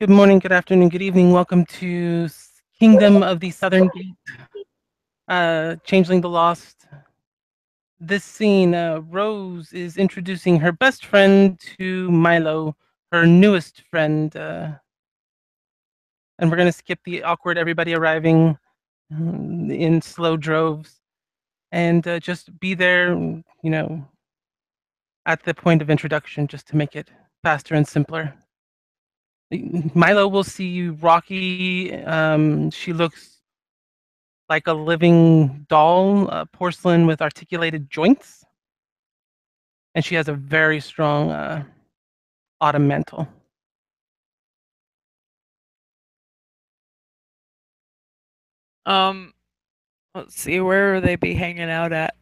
Good morning, good afternoon, good evening. Welcome to Kingdom of the Southern Gate, Changeling the Lost. This scene, Rose is introducing her best friend to Milo, her newest friend. And we're going to skip the awkward everybody arriving in slow droves and just be there, at the point of introduction just to make it faster and simpler. Milo will see Rockie. She looks like a living doll, porcelain with articulated joints. And she has a very strong autumn mantle. Um, let's see, where would they be hanging out at?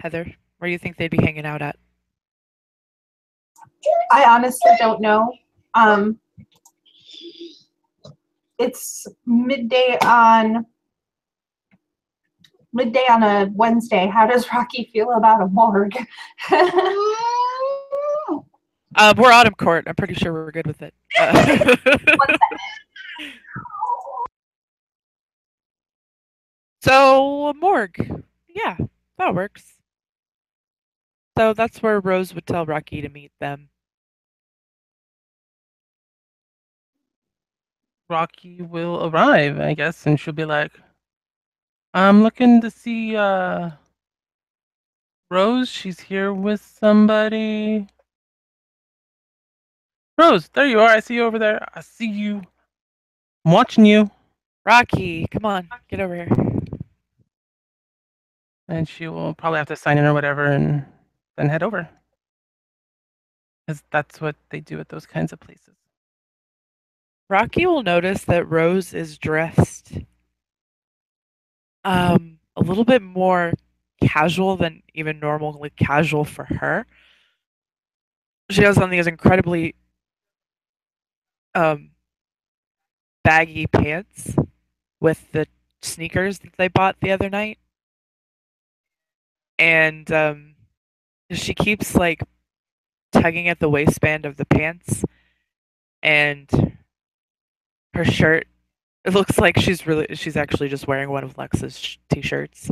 Heather, where do you think they'd be hanging out at? I honestly don't know. Um, it's midday on a Wednesday. How does Rocky feel about a morgue? We're Autumn Court. I'm pretty sure we're good with it. So, a morgue. Yeah, that works. So that's where Rose would tell Rocky to meet them. Rocky will arrive, I guess, and she'll be like, I'm looking to see Rose. She's here with somebody. Rose, there you are. I see you over there. I see you. I'm watching you. Rocky, come on, get over here. And she will probably have to sign in or whatever and then head over. Because that's what they do at those kinds of places. Rocky will notice that Rose is dressed a little bit more casual than even normally casual for her. She has on these incredibly um baggy pants with the sneakers that they bought the other night. And she keeps like tugging at the waistband of the pants, and her shirt, it looks like she's actually just wearing one of Lex's t-shirts.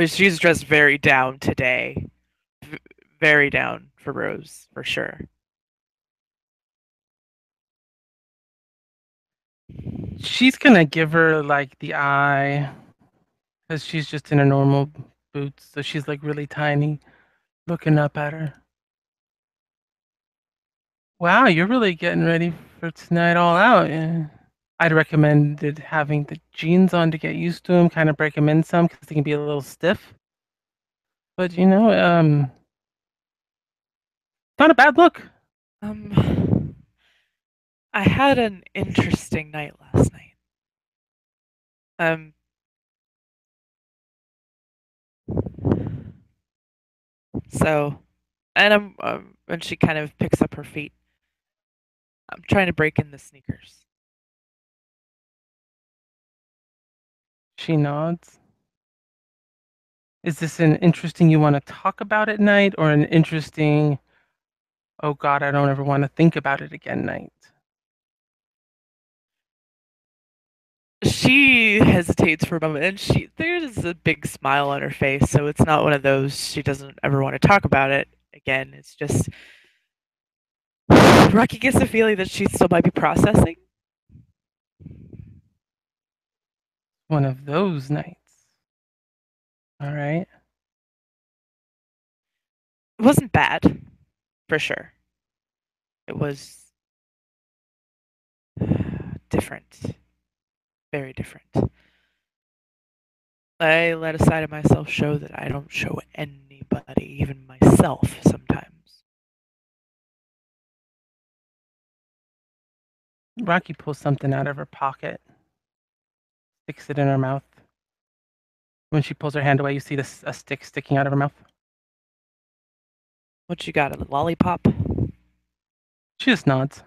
She's dressed very down today. Very down for Rose, for sure. She's gonna give her like the eye because she's just in her normal boots, so she's like really tiny, looking up at her. Wow, you're really getting ready for tonight all out. Yeah. I'd recommended having the jeans on to get used to them, kind of break them in some because they can be a little stiff. But not a bad look. Um, I had an interesting night last night. Um, so, and when she kind of picks up her feet, I'm trying to break in the sneakers. She nods. Is this an interesting you want to talk about at night or an interesting, oh God, I don't ever want to think about it again night? She hesitates for a moment, and there's a big smile on her face, so it's not one of those she doesn't ever want to talk about it again. It's just Rocky gets the feeling that she still might be processing. One of those nights. All right. It wasn't bad, for sure. It was different, very different. I let a side of myself show that I don't show anybody, even myself, sometimes. Rocky pulls something out of her pocket, sticks it in her mouth. When she pulls her hand away, you see a stick sticking out of her mouth. What you got, a lollipop? She just nods.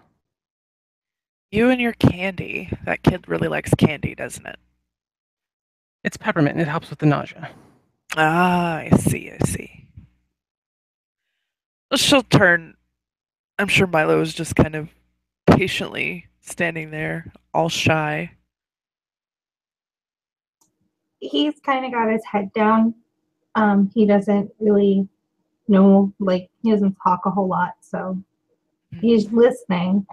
You and your candy. That kid really likes candy, doesn't it? It's peppermint. It helps with the nausea. Ah, I see, I see. She'll turn. I'm sure Milo is just kind of patiently standing there, all shy. He's kind of got his head down. He doesn't really know, like, he doesn't talk a whole lot, so he's listening.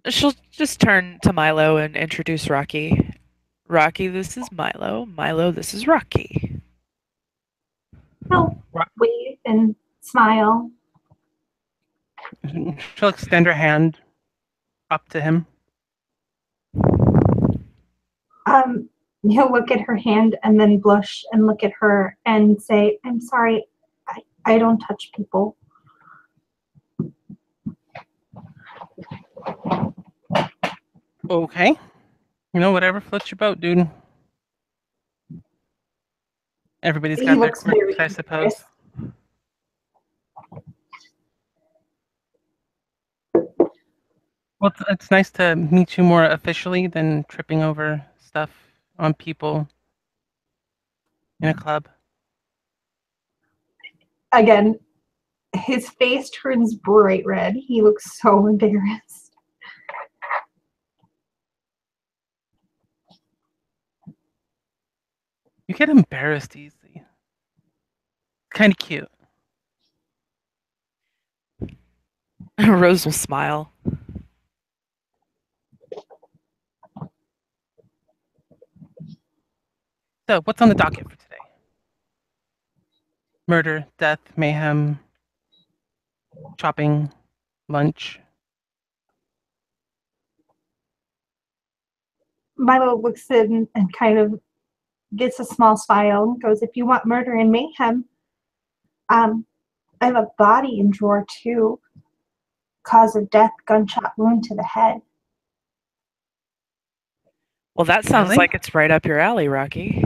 She'll just turn to Milo and introduce Rocky. Rocky, this is Milo. Milo, this is Rocky. He'll wave and smile. She'll extend her hand up to him. He'll look at her hand and then blush and look at her and say, I'm sorry, I don't touch people. Okay. Whatever floats your boat, dude. Everybody's He got their looks very quirks, I suppose. Well, it's nice to meet you more officially than tripping over stuff on people in a club. Again, his face turns bright red. He looks so embarrassed. You get embarrassed easily. Kind of cute. Rose will smile. So, what's on the docket for today? Murder, death, mayhem, shopping, lunch. Milo looks in and kind of gets a small smile and goes, if you want murder and mayhem, I have a body in drawer 2. Cause of death, gunshot wound to the head. Well, that sounds Really? like it's right up your alley, Rocky.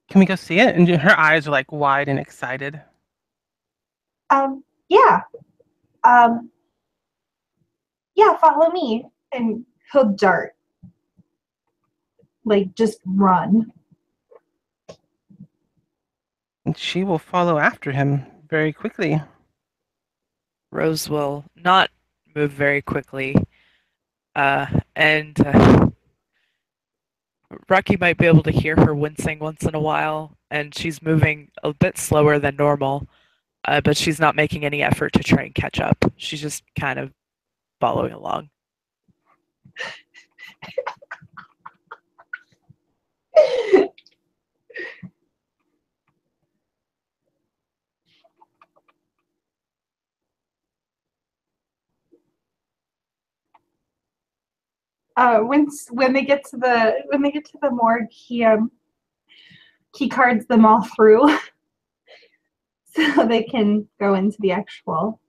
Can we go see it? And her eyes are like wide and excited. Yeah. Yeah, follow me. And he'll dart. Like, just run. And she will follow after him very quickly. Rose will not move very quickly. And Rocky might be able to hear her wincing once in a while, and she's moving a bit slower than normal, but she's not making any effort to try and catch up. She's just kind of following along. When they get to the morgue, he cards them all through so they can go into the actual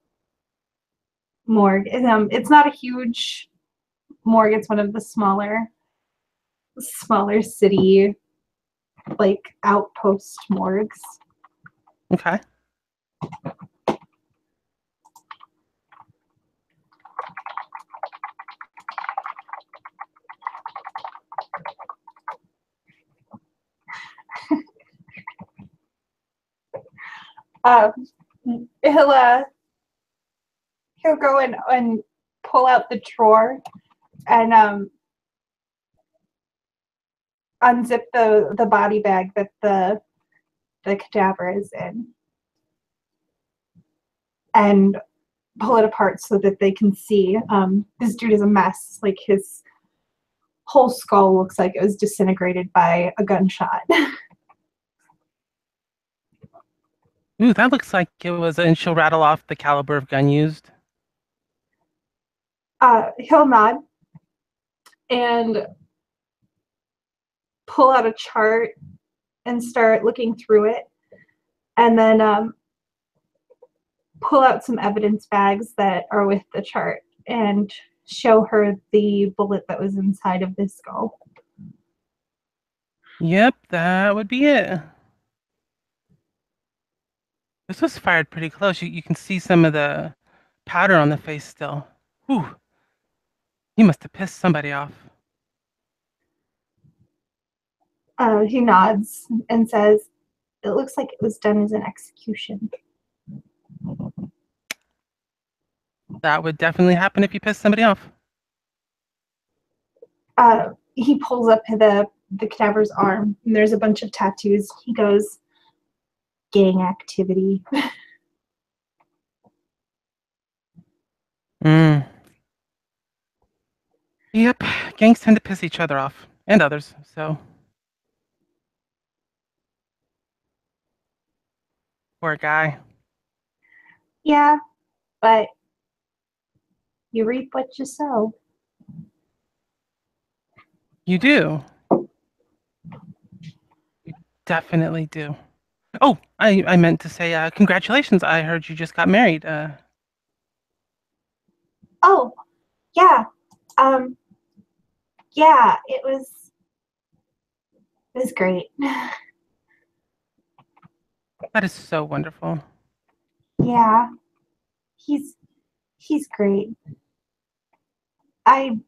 morgue. It's not a huge morgue. It's one of the smaller city, like, outpost morgues. Okay. He'll go and pull out the drawer and unzip the body bag that the cadaver is in and pull it apart so that they can see. This dude is a mess. Like, his whole skull looks like it was disintegrated by a gunshot. Ooh, that looks like it was, and she'll rattle off the caliber of gun used. He'll nod and pull out a chart and start looking through it, and then pull out some evidence bags that are with the chart and show her the bullet that was inside of this skull. Yep, that would be it. This was fired pretty close. You can see some of the powder on the face still. Whew. He must have pissed somebody off. He nods and says, "It looks like it was done as an execution." That would definitely happen if you pissed somebody off. He pulls up the cadaver's arm, and there's a bunch of tattoos. He goes, "Gang activity." Yep, gangs tend to piss each other off, and others, so. Poor guy. Yeah, but you reap what you sow. You do. You definitely do. Oh, I meant to say congratulations. I heard you just got married. Oh, yeah. Yeah, it was great. That is so wonderful. Yeah. He's great. And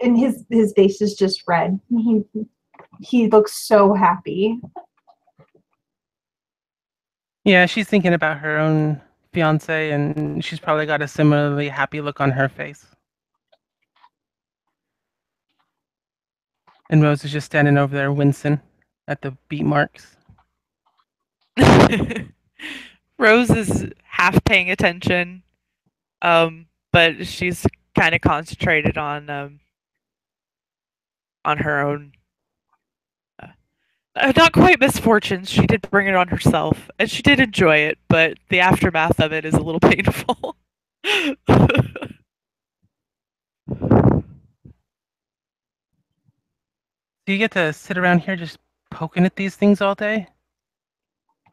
his face is just red. He looks so happy. Yeah, she's thinking about her own fiance, and she's probably got a similarly happy look on her face. And Rose is just standing over there wincing at the beat marks. Rose is half paying attention, but she's kind of concentrated on her own. Not quite misfortunes. She did bring it on herself, and she did enjoy it, but the aftermath of it is a little painful. Do you get to sit around here just poking at these things all day?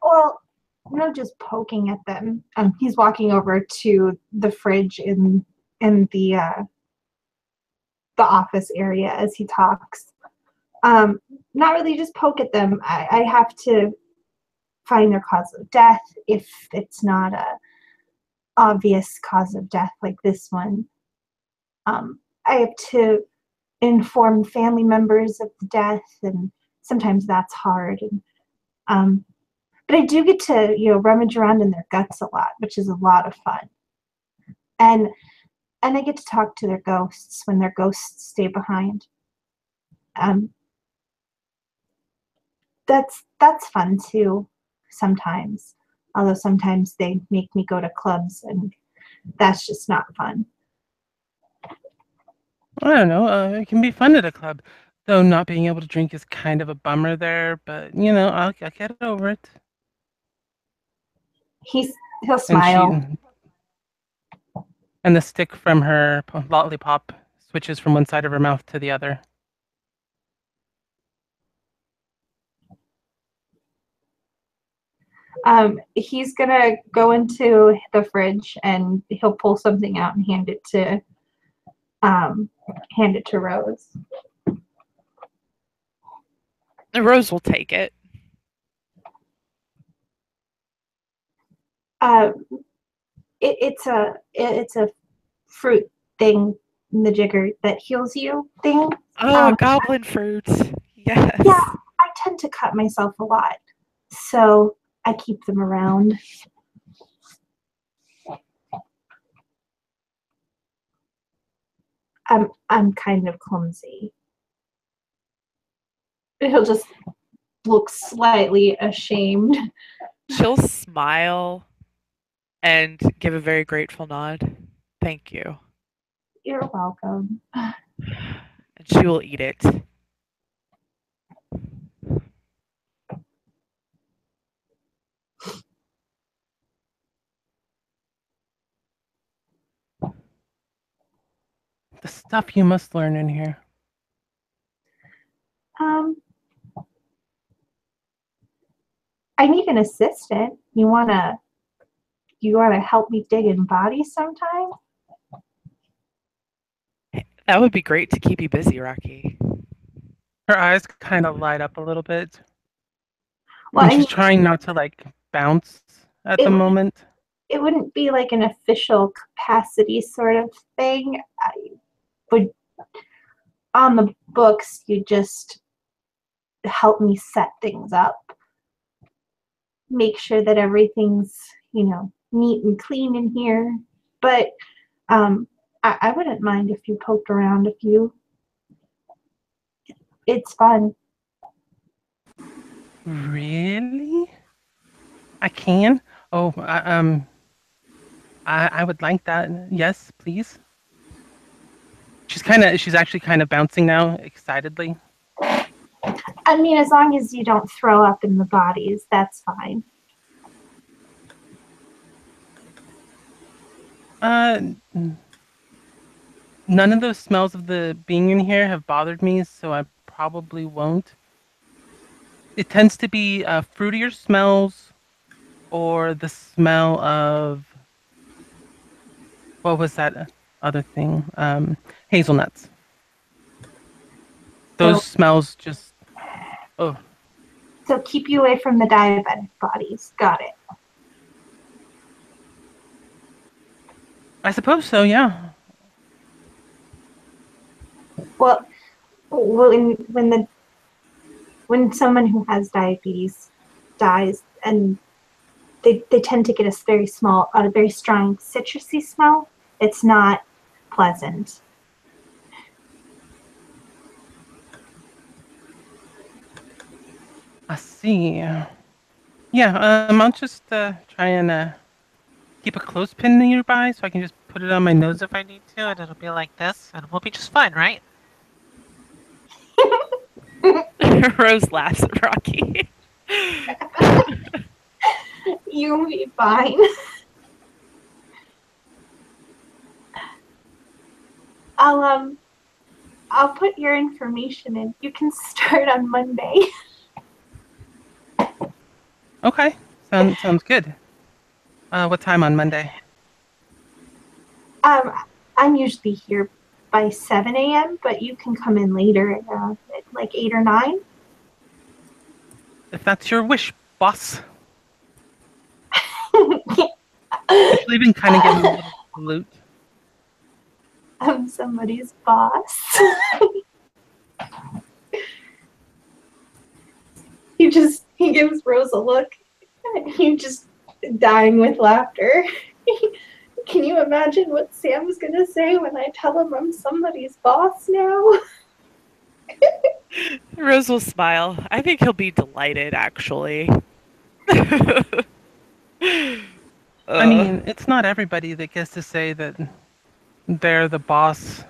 Well, no, just poking at them. He's walking over to the fridge in the office area as he talks. Not really just poke at them. I have to find their cause of death if it's not a obvious cause of death like this one. I have to inform family members of the death, and sometimes that's hard. And but I do get to rummage around in their guts a lot, which is a lot of fun. And I get to talk to their ghosts when their ghosts stay behind. That's fun too, sometimes. Although sometimes they make me go to clubs, and that's just not fun. I don't know. It can be fun at a club, though not being able to drink is kind of a bummer there. But I'll get over it. He'll smile. And the stick from her lollipop switches from one side of her mouth to the other. He's gonna go into the fridge and he'll pull something out and hand it to Rose. Rose will take it. It's a fruit thing in the jigger that heals you thing. Oh, goblin fruits. Yes. Yeah, I tend to cut myself a lot, so I keep them around. I'm kind of clumsy. He'll just look slightly ashamed. She'll smile and give a very grateful nod. Thank you. You're welcome. And she will eat it. The stuff you must learn in here. I need an assistant. You wanna help me dig in bodies sometime? That would be great to keep you busy, Rocky. Her eyes kind of light up a little bit. Well, and she's trying not to bounce at the moment. It wouldn't be like an official capacity sort of thing. I would, on the books, you just help me set things up, make sure that everything's, neat and clean in here. But I wouldn't mind if you poked around a few. It's fun. Really? I can? Oh, I would like that. Yes, please. She's actually kind of bouncing now, excitedly. I mean, as long as you don't throw up in the bodies, that's fine. None of those smells of the being in here have bothered me, so I probably won't. It tends to be fruitier smells or the smell of what was that other thing? Hazelnuts. Those smells just oh. So keep you away from the diabetic bodies. Got it. I suppose so, yeah. Well, when someone who has diabetes dies, and they tend to get a very strong citrusy smell. It's not pleasant. I see. Yeah, I'll just try and keep a clothespin nearby so I can just put it on my nose if I need to, and it'll be like this, and we'll be just fine, right? Rose laughs at Rocky. You'll be fine. I'll put your information in. You can start on Monday. Okay, sounds good. What time on Monday? I'm usually here by 7 a.m., but you can come in later at like 8 or 9. If that's your wish, boss. She'll even kind of give me a little salute. I'm somebody's boss. He gives Rose a look. He's just dying with laughter. Can you imagine what Sam's gonna say when I tell him I'm somebody's boss now? Rose will smile. I think he'll be delighted, actually. I mean, it's not everybody that gets to say that they're the boss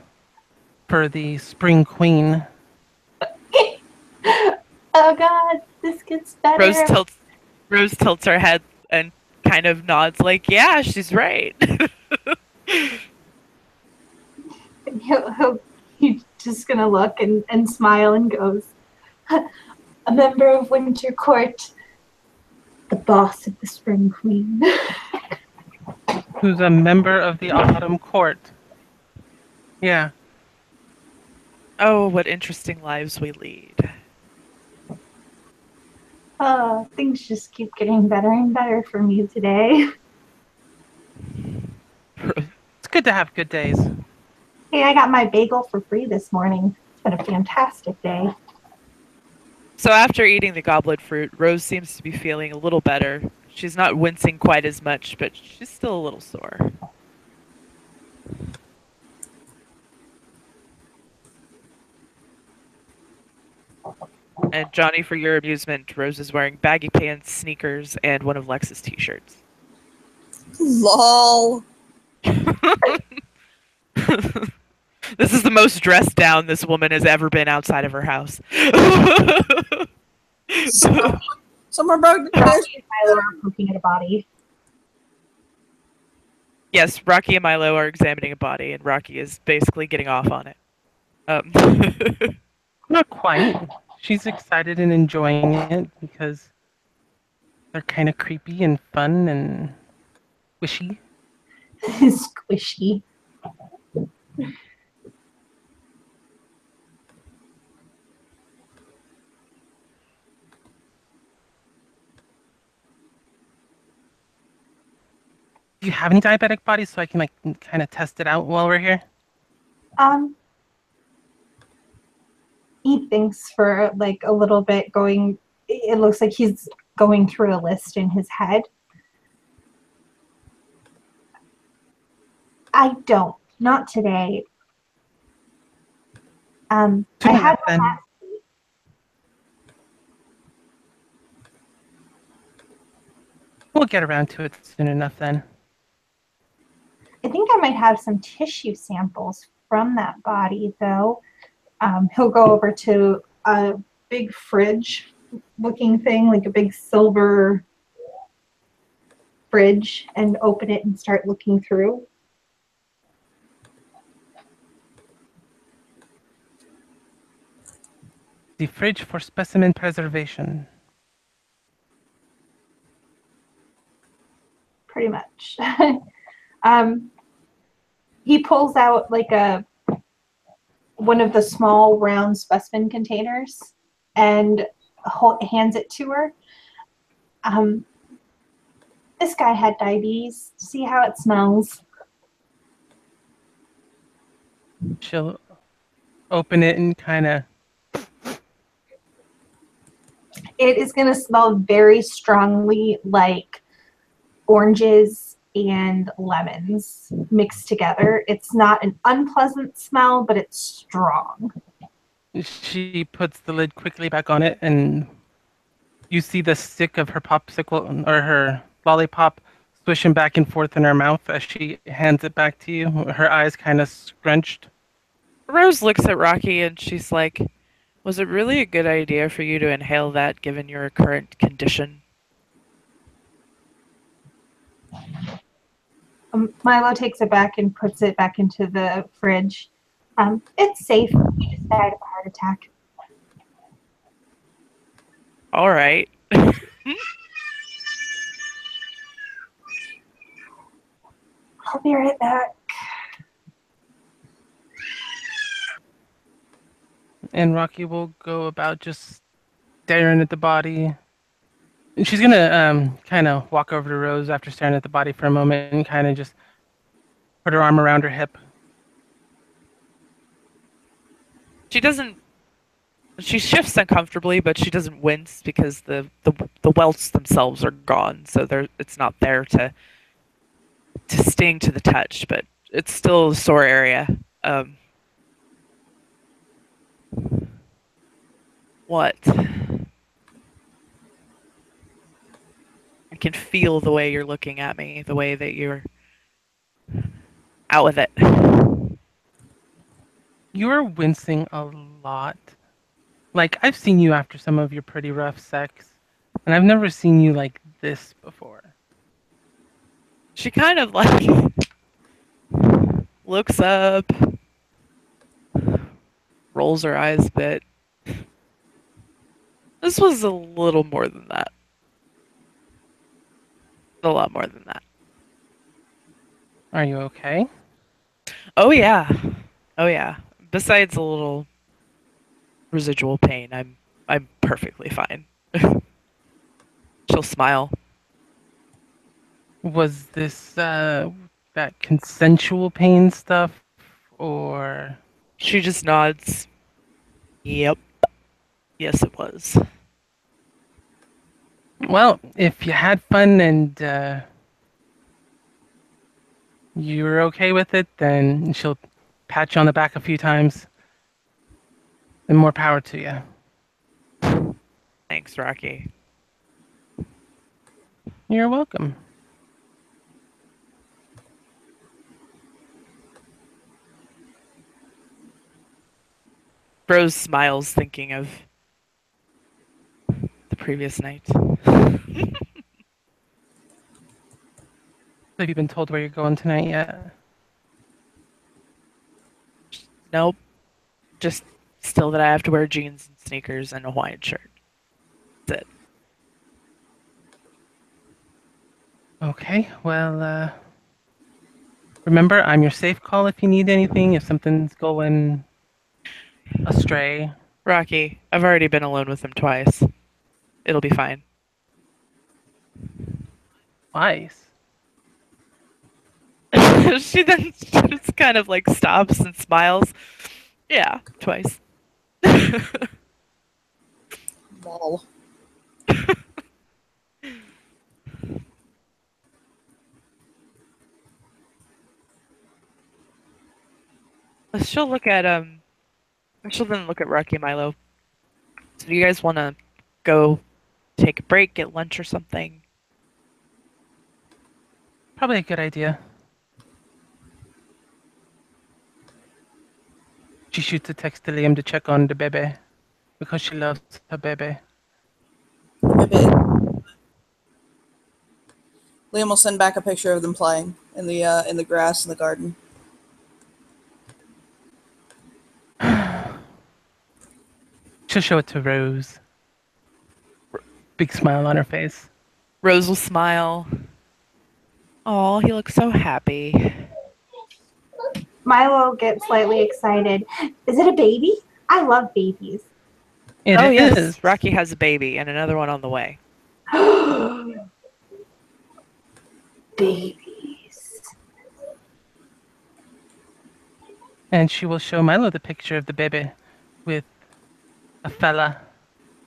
for the Spring Queen. Oh God, this gets better. Rose tilts her head and kind of nods like, yeah, she's right. He's just gonna look and smile and goes, a member of Winter Court, the boss of the Spring Queen. Who's a member of the Autumn Court. Yeah. Oh, what interesting lives we lead. Oh, things just keep getting better and better for me today. It's good to have good days. Hey, I got my bagel for free this morning. It's been a fantastic day. So after eating the goblet fruit, Rose seems to be feeling a little better. She's not wincing quite as much, but she's still a little sore. And Johnny, for your amusement, Rose is wearing baggy pants, sneakers, and one of Lex's t-shirts. LOL. This is the most dressed down this woman has ever been outside of her house. Someone broke the Rocky and Milo are poking at a body. Yes, Rocky and Milo are examining a body, and Rocky is basically getting off on it. Not quite. She's excited and enjoying it because they're kind of creepy and fun and squishy. Squishy. Do you have any diabetic bodies so I can like kind of test it out while we're here? he thinks for like a little bit, going, it looks like he's going through a list in his head. I don't. Not today. I had one then. last week. We'll get around to it soon enough then. I think I might have some tissue samples from that body, though. He'll go over to a big fridge looking thing, like a big silver fridge, and open it and start looking through. The fridge for specimen preservation. Pretty much. He pulls out like one of the small round specimen containers and hands it to her. This guy had diabetes. See how it smells. She'll open it and kind of. It is going to smell very strongly like oranges and lemons mixed together. It's not an unpleasant smell, but it's strong. She puts the lid quickly back on it, and you see the stick of her popsicle or her lollipop swishing back and forth in her mouth as she hands it back to you. Her eyes kind of scrunched. Rose looks at Rocky and she's like, was it really a good idea for you to inhale that given your current condition? Milo takes it back and puts it back into the fridge. It's safe. He just died of a heart attack. All right. I'll be right back. And Rocky will go about just staring at the body. And she's gonna kind of walk over to Rose after staring at the body for a moment and kind of just put her arm around her hip. She shifts uncomfortably, but she doesn't wince because the welts themselves are gone, so it's not there to sting to the touch, but it's still a sore area. What? I can feel the way you're looking at me, the way that you're out with it. You're wincing a lot. Like, I've seen you after some of your pretty rough sex, and I've never seen you like this before. She kind of like looks up, rolls her eyes a bit. This was a little more than that. A lot more than that. Are you okay? Oh yeah. Oh yeah. Besides a little residual pain, I'm perfectly fine. She'll smile. Was this that consensual pain stuff, or She just nods. Yep. Yes, it was. well, if you had fun and you were okay with it, then she'll pat you on the back a few times. And more power to you. Thanks, Rocky. You're welcome. Rose smiles, thinking of the previous night. Have you been told where you're going tonight yet? Nope. Just still that I have to wear jeans and sneakers and a Hawaiian shirt. That's it. Okay, well, remember, I'm your safe call if you need anything, if something's going astray. Rocky, I've already been alone with him twice. It'll be fine. Twice. She then just kind of like stops and smiles. Yeah, twice. Lol. She'll look at She'll then look at Rocky and Milo. So do you guys want to go take a break, get lunch or something? Probably a good idea. She shoots a text to Liam to check on the baby because she loves her baby. Maybe Liam will send back a picture of them playing in the grass in the garden. She'll show it to Rose. Big smile on her face. Rose will smile. Oh, he looks so happy. Milo gets slightly excited. Is it a baby? I love babies. It Oh yes, is. Rocky has a baby and another one on the way. Babies. And she will show Milo the picture of the baby with a fella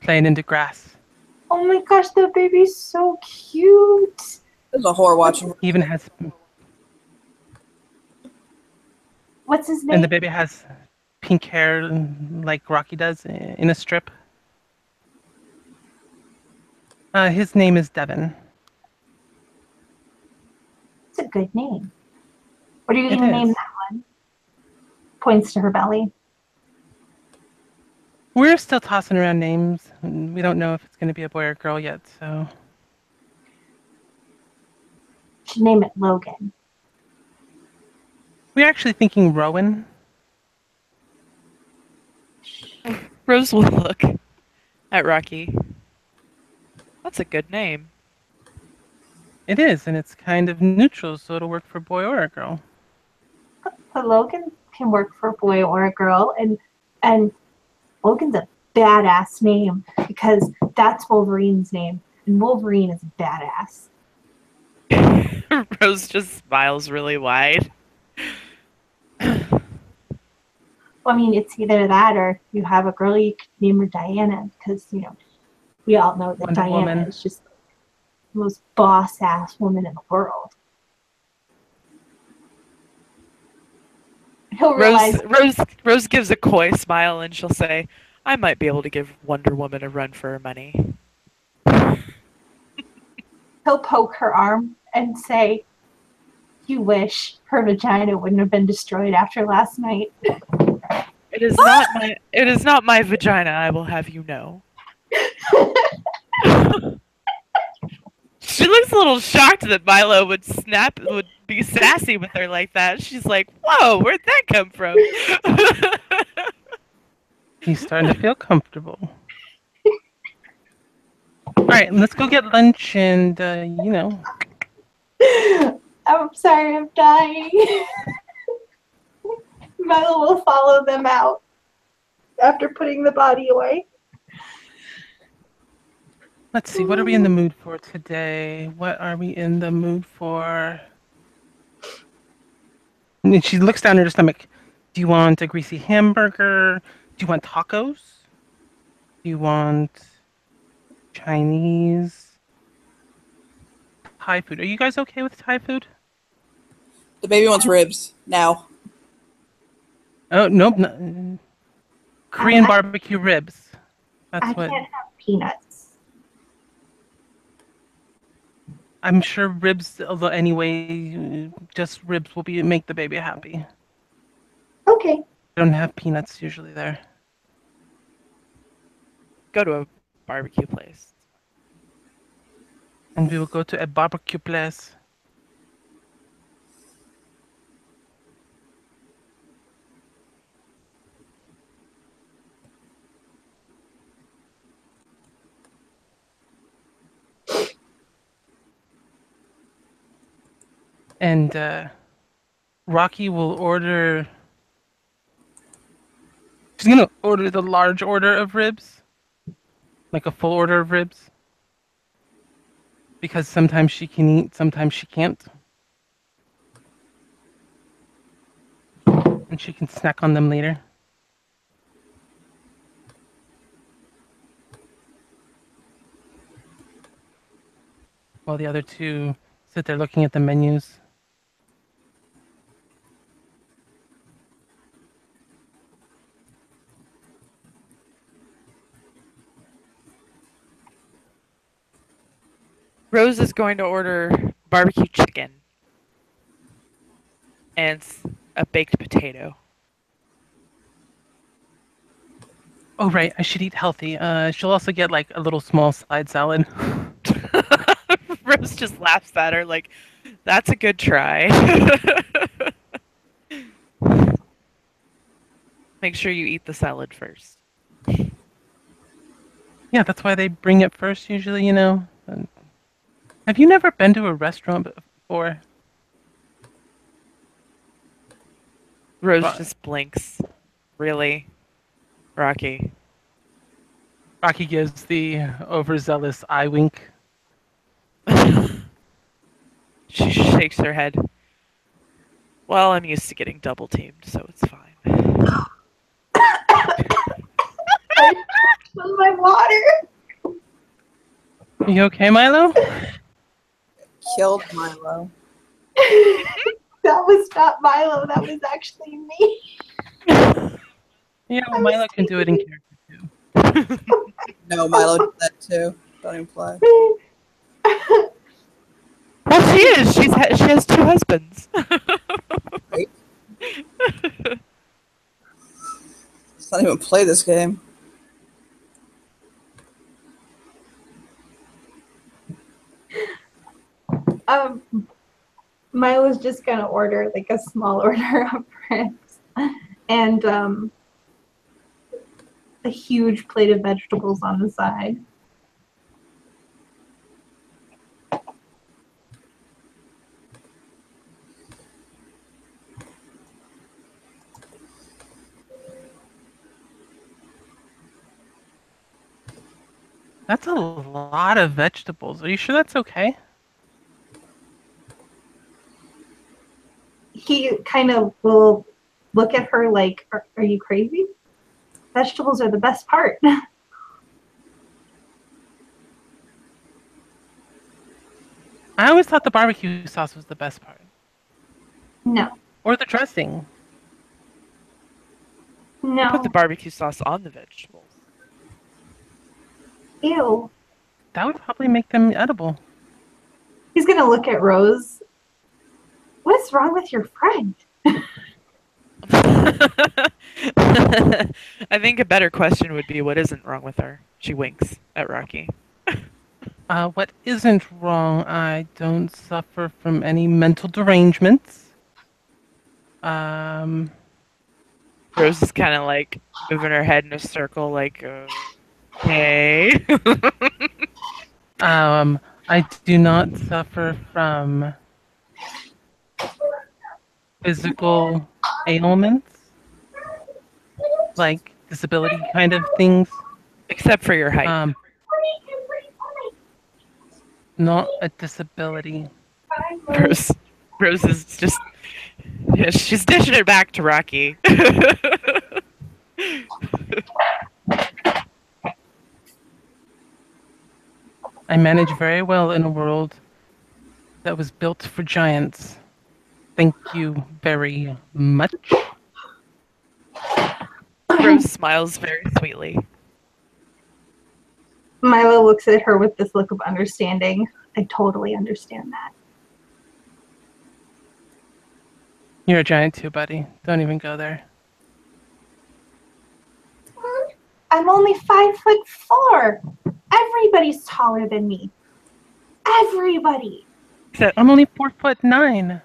playing in the grass. Oh my gosh, the baby's so cute. There's a whore watching. He even has, What's his name? and the baby has pink hair like Rocky does in a strip. His name is Devin. It's a good name. What are you It going to name is. that one? Points to her belly. We're still tossing around names. We don't know if it's going to be a boy or girl yet, so. Should name it Logan. We're actually thinking Rowan. Rose will look at Rocky. That's a good name. It is, and it's kind of neutral, so it'll work for a boy or a girl. But Logan can work for a boy or a girl, and Logan's a badass name because that's Wolverine's name, and Wolverine is a badass. Rose just smiles really wide. Well, I mean, it's either that or you have a girl, you could name her Diana because, we all know that Wonder Diana Woman. is just the most boss-ass woman in the world. He'll realize Rose gives a coy smile and she'll say, "I might be able to give Wonder Woman a run for her money." he'll poke her arm and say, "You wish her vagina wouldn't have been destroyed after last night." It is not my vagina, I will have you know. She looks a little shocked that Milo would be sassy with her like that. She's like, "Whoa, where'd that come from?" He's starting to feel comfortable. All right, let's go get lunch and, I'm sorry, I'm dying. Milo will follow them out after putting the body away. let's see, what are we in the mood for today? What are we in the mood for? And then she looks down at her stomach. Do you want a greasy hamburger? Do you want tacos? Do you want Chinese? Thai food. Are you guys okay with Thai food? The baby wants ribs now. Oh, nope. No. Korean barbecue ribs. That's I what. can't have peanuts. I'm sure ribs, although anyway, just ribs will make the baby happy. Okay. Don't have peanuts usually there. Go to a barbecue place. And we will go to a barbecue place. And Rocky will order. She's gonna order the large order of ribs, like a full order of ribs, because sometimes she can eat, sometimes she can't, and she can snack on them later. while the other two sit there looking at the menus. Rose is going to order barbecue chicken and a baked potato. Oh, right, I should eat healthy. She'll also get like a little small side salad. Rose just laughs at her like, that's a good try. Make sure you eat the salad first. Yeah, that's why they bring it first usually, you know. Have you never been to a restaurant before? Rose Right. just blinks. Really? Rocky. Rocky gives the overzealous eye wink. She shakes her head. Well, I'm used to getting double teamed, so it's fine. On my water. You okay, Milo? Killed Milo. That was not Milo. That was actually me. Yeah, well, I was Milo can do it in thinking- character too. No, Milo did that too. Don't even play. Well, she is. She has two husbands. Right? Let's not even play this game. Milo's just gonna order like a small order of ribs and a huge plate of vegetables on the side. That's a lot of vegetables. Are you sure that's okay? He kind of will look at her like, are you crazy? Vegetables are the best part. I always thought the barbecue sauce was the best part. No, Or the dressing. no. Put the barbecue sauce on the vegetables. Ew. That would probably make them edible. He's gonna look at Rose. What's wrong with your friend? I think a better question would be, what isn't wrong with her? She winks at Rocky. What isn't wrong? I don't suffer from any mental derangements. Rose is kind of like moving her head in a circle, like, okay. I do not suffer from physical ailments, like disability kind of things. Except for your height. Not a disability. Rose is just, yeah, she's dishing it back to Rocky. I manage very well in a world that was built for giants. Thank you very much. Rose smiles very sweetly. Milo looks at her with this look of understanding. I totally understand that. You're a giant too, buddy. Don't even go there. I'm only 5'4". Everybody's taller than me. Everybody. Except, I'm only 4'9".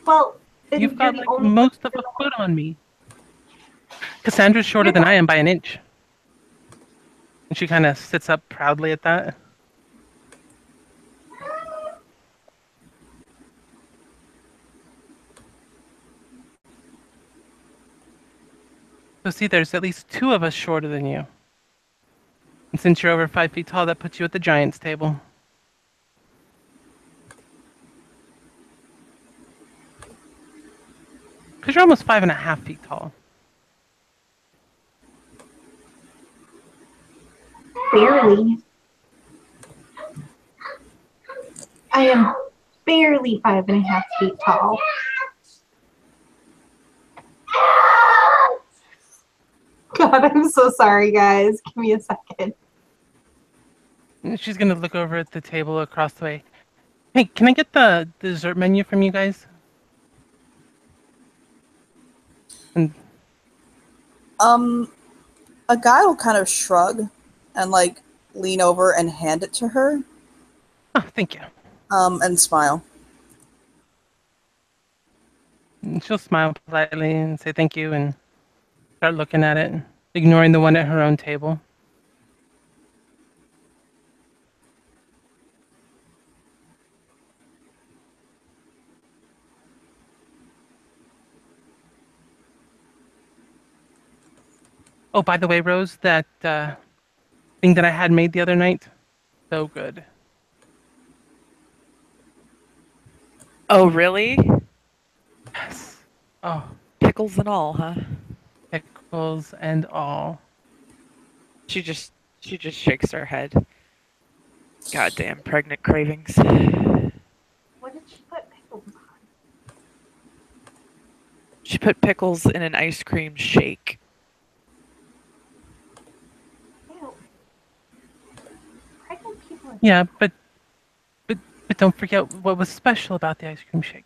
Well, then You've you're got the like only most of a foot on me. Cassandra's shorter than I am by an inch. And she kind of sits up proudly at that. So see, there's at least two of us shorter than you. And since you're over 5 feet tall, that puts you at the giant's table. Because you're almost 5.5 feet tall. barely. I am barely 5.5 feet tall. God, I'm so sorry, guys. Give me a second. She's gonna look over at the table across the way. Hey, can I get the dessert menu from you guys? And A guy will kind of shrug and like lean over and hand it to her, oh, thank you. and smile. And she'll smile politely and say thank you and start looking at it, ignoring the one at her own table. Oh, by the way, Rose, that thing that I had made the other night, so good. Oh, really? Yes. Oh, Pickles and all, huh? pickles and all. She just shakes her head. Goddamn pregnant cravings. What did she put pickles on? She put pickles in an ice cream shake. Ew. Pregnant people are Yeah, but don't forget what was special about the ice cream shake.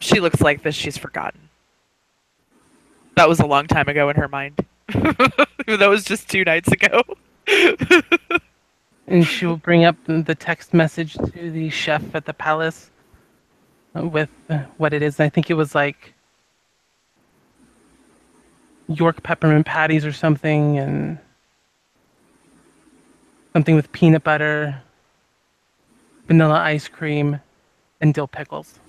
She looks like this, she's forgotten. That was a long time ago in her mind. That was just 2 nights ago. And she will bring up the text message to the chef at the palace with what it is. I think it was like York peppermint patties or something, and something with peanut butter, vanilla ice cream, and dill pickles.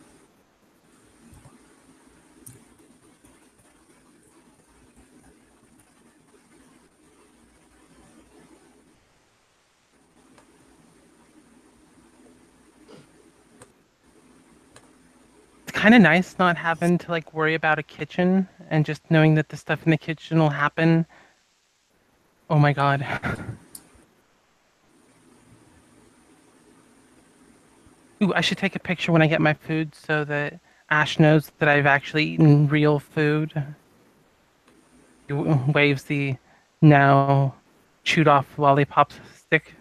It's kind of nice not having to like worry about a kitchen and just knowing that the stuff in the kitchen will happen. Oh my god. Ooh, I should take a picture when I get my food so that Ash knows that I've actually eaten real food. He waves the now chewed off lollipop stick.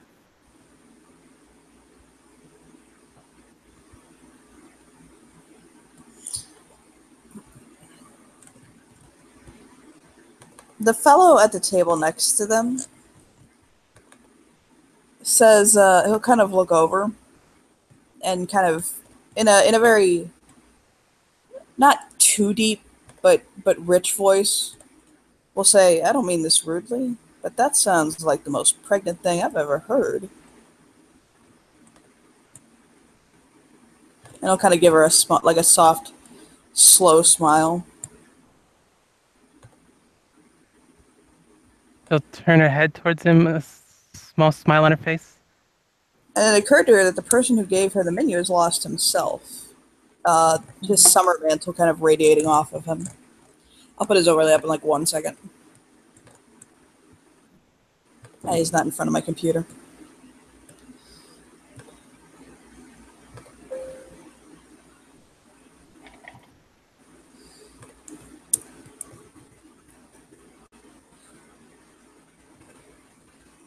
The fellow at the table next to them says he'll kind of look over and kind of in a very not too deep but rich voice will say, "I don't mean this rudely, but that sounds like the most pregnant thing I've ever heard." And he'll kind of give her like a soft, slow smile. She'll turn her head towards him, a small smile on her face. And it occurred to her that the person who gave her the menu has lost himself. His summer mantle kind of radiating off of him. I'll put his overlay up in like 1 second. He's not in front of my computer.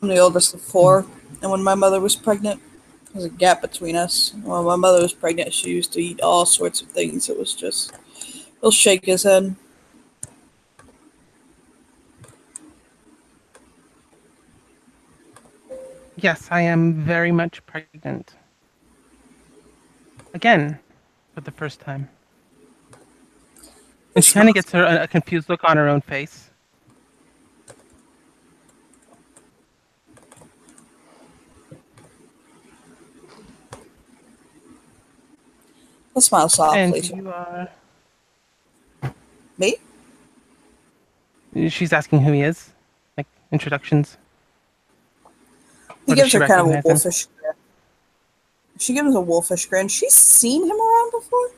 I'm the oldest of 4, and when my mother was pregnant, there's a gap between us. When my mother was pregnant, she used to eat all sorts of things. It was just, he'll shake his head. Yes, I am very much pregnant. Again, for the first time. And she kind of gets a confused look on her own face. He'll smile softly. And you are... Me? She's asking who he is. Like, introductions. He Or does gives she her kind of a recognize him? wolfish grin. She gives him a wolfish grin. She's seen him around before.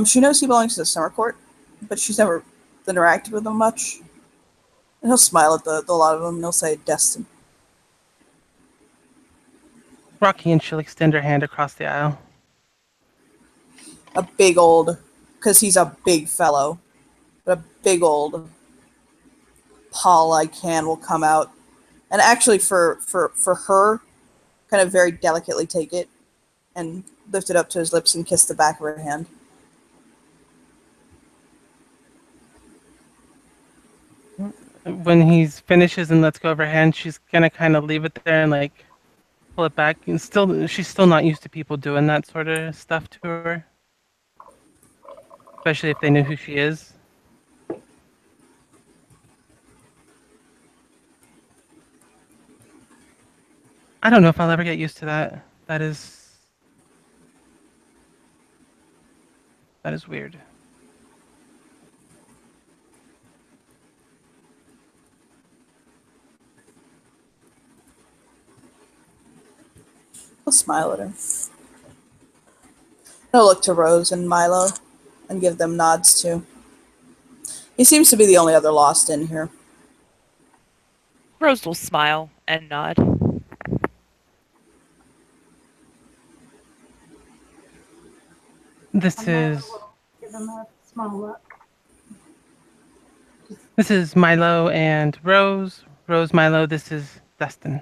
She knows he belongs to the summer court, but she's never interacted with them much. And he'll smile at the lot of them, and he'll say, Destin. Rocky, and she'll extend her hand across the aisle. A big old, because he's a big fellow, but a big old paw-like hand will come out. And actually, for her, kind of very delicately take it and lift it up to his lips and kiss the back of her hand. When he finishes and lets go of her hand, she's gonna kind of leave it there and like pull it back. And she's still not used to people doing that sort of stuff to her, especially if they know who she is. I don't know if I'll ever get used to that. That is weird. He'll smile at her. He'll look to Rose and Milo and give them nods too. He seems to be the only other lost in here. Rose will smile and nod. This And Milo is will give him a small look. Milo and Rose. Rose, Milo. This is Dustin.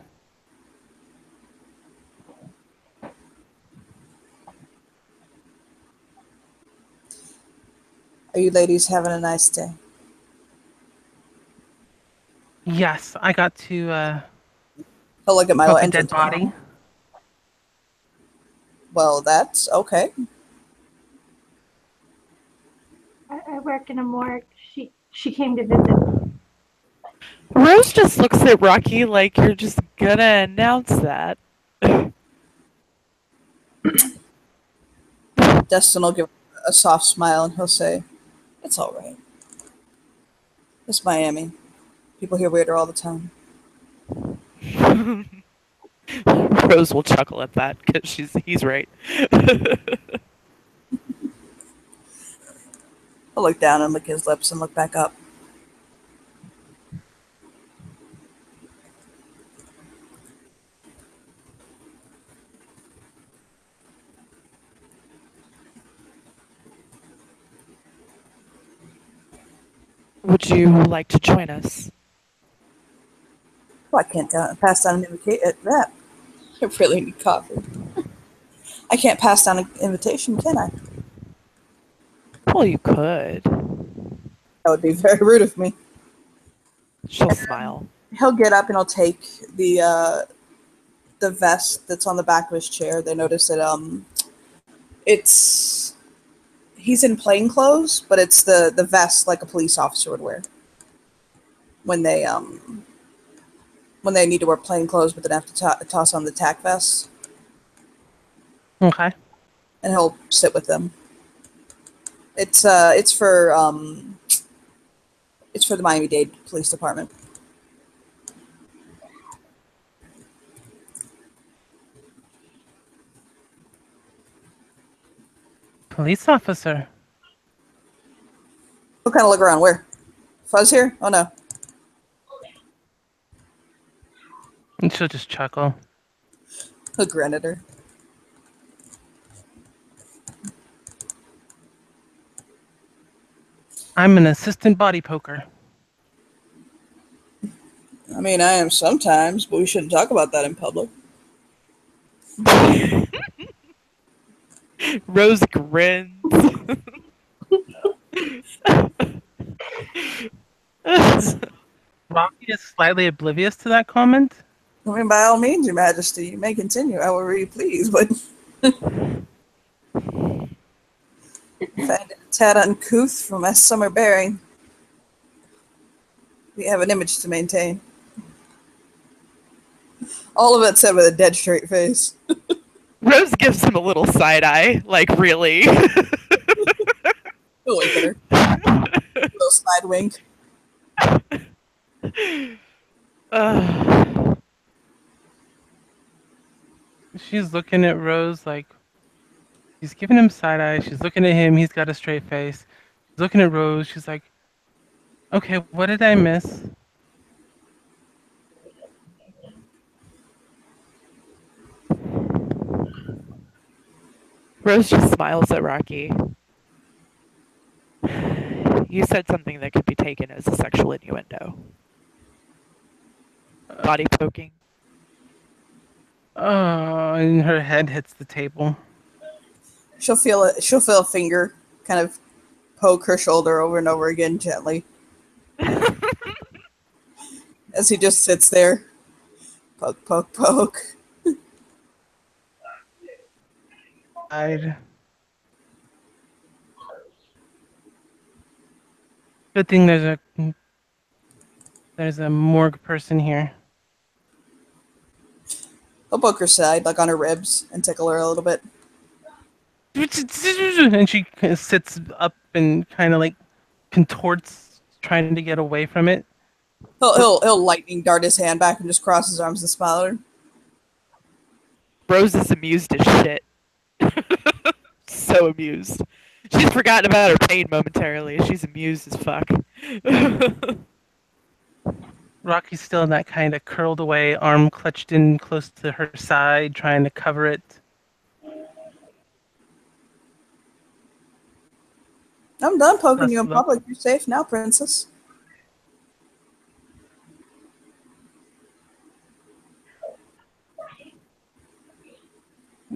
Are you ladies having a nice day? Yes, I got to He'll look at Milo poke a and dead body. Well, that's okay. I work in a morgue. She came to visit. Rose just looks at Rocky like you're just gonna announce that. Destin will give a soft smile and he'll say, It's all right. It's Miami. People hear weirder all the time. Rose will chuckle at that because he's right. He'll look down and lick his lips and look back up. Would you like to join us? Well, I can't pass down an invitation. I really need coffee. I can't pass down an invitation, can I? Well, you could. That would be very rude of me. She'll smile. He'll get up and he'll take the vest that's on the back of his chair. They notice that he's in plain clothes, but it's the vest like a police officer would wear when they need to wear plain clothes, but then have to toss on the tack vest. Okay. And he'll sit with them. It's for the Miami-Dade Police Department. Police officer. He'll kind of look around. Where? Fuzz here? Oh no. And she'll just chuckle. He'll grin at her. I'm an assistant body poker. I mean, I am sometimes, but we shouldn't talk about that in public. Rose grins. Rocky is slightly oblivious to that comment. I mean, by all means, Your Majesty, you may continue however you please, but find it a tad uncouth from my summer bearing. We have an image to maintain. All of it said with a dead straight face. Rose gives him a little side eye, like really. He'll wink at her. A little side wink. She's looking at Rose like she's giving him side eye. She's looking at him. He's got a straight face. looking at Rose. She's like, "Okay, what did I miss?" Rose just smiles at Rocky. You said something that could be taken as a sexual innuendo. Body poking. Oh, and her head hits the table. She'll feel it. She'll feel a finger kind of poke her shoulder over and over again gently as he just sits there. Poke, poke, poke. I'd... Good thing there's a morgue person here. He'll poke her side, like on her ribs, and tickle her a little bit. And she kind of sits up and kind of like contorts, trying to get away from it. He'll lightning dart his hand back and just cross his arms and smile at her. Rose is amused as shit. So amused. She's forgotten about her pain momentarily. She's amused as fuck. Rocky's still in that kind of curled away, arm clutched in close to her side, trying to cover it. I'm done poking you in public. You're safe now, princess.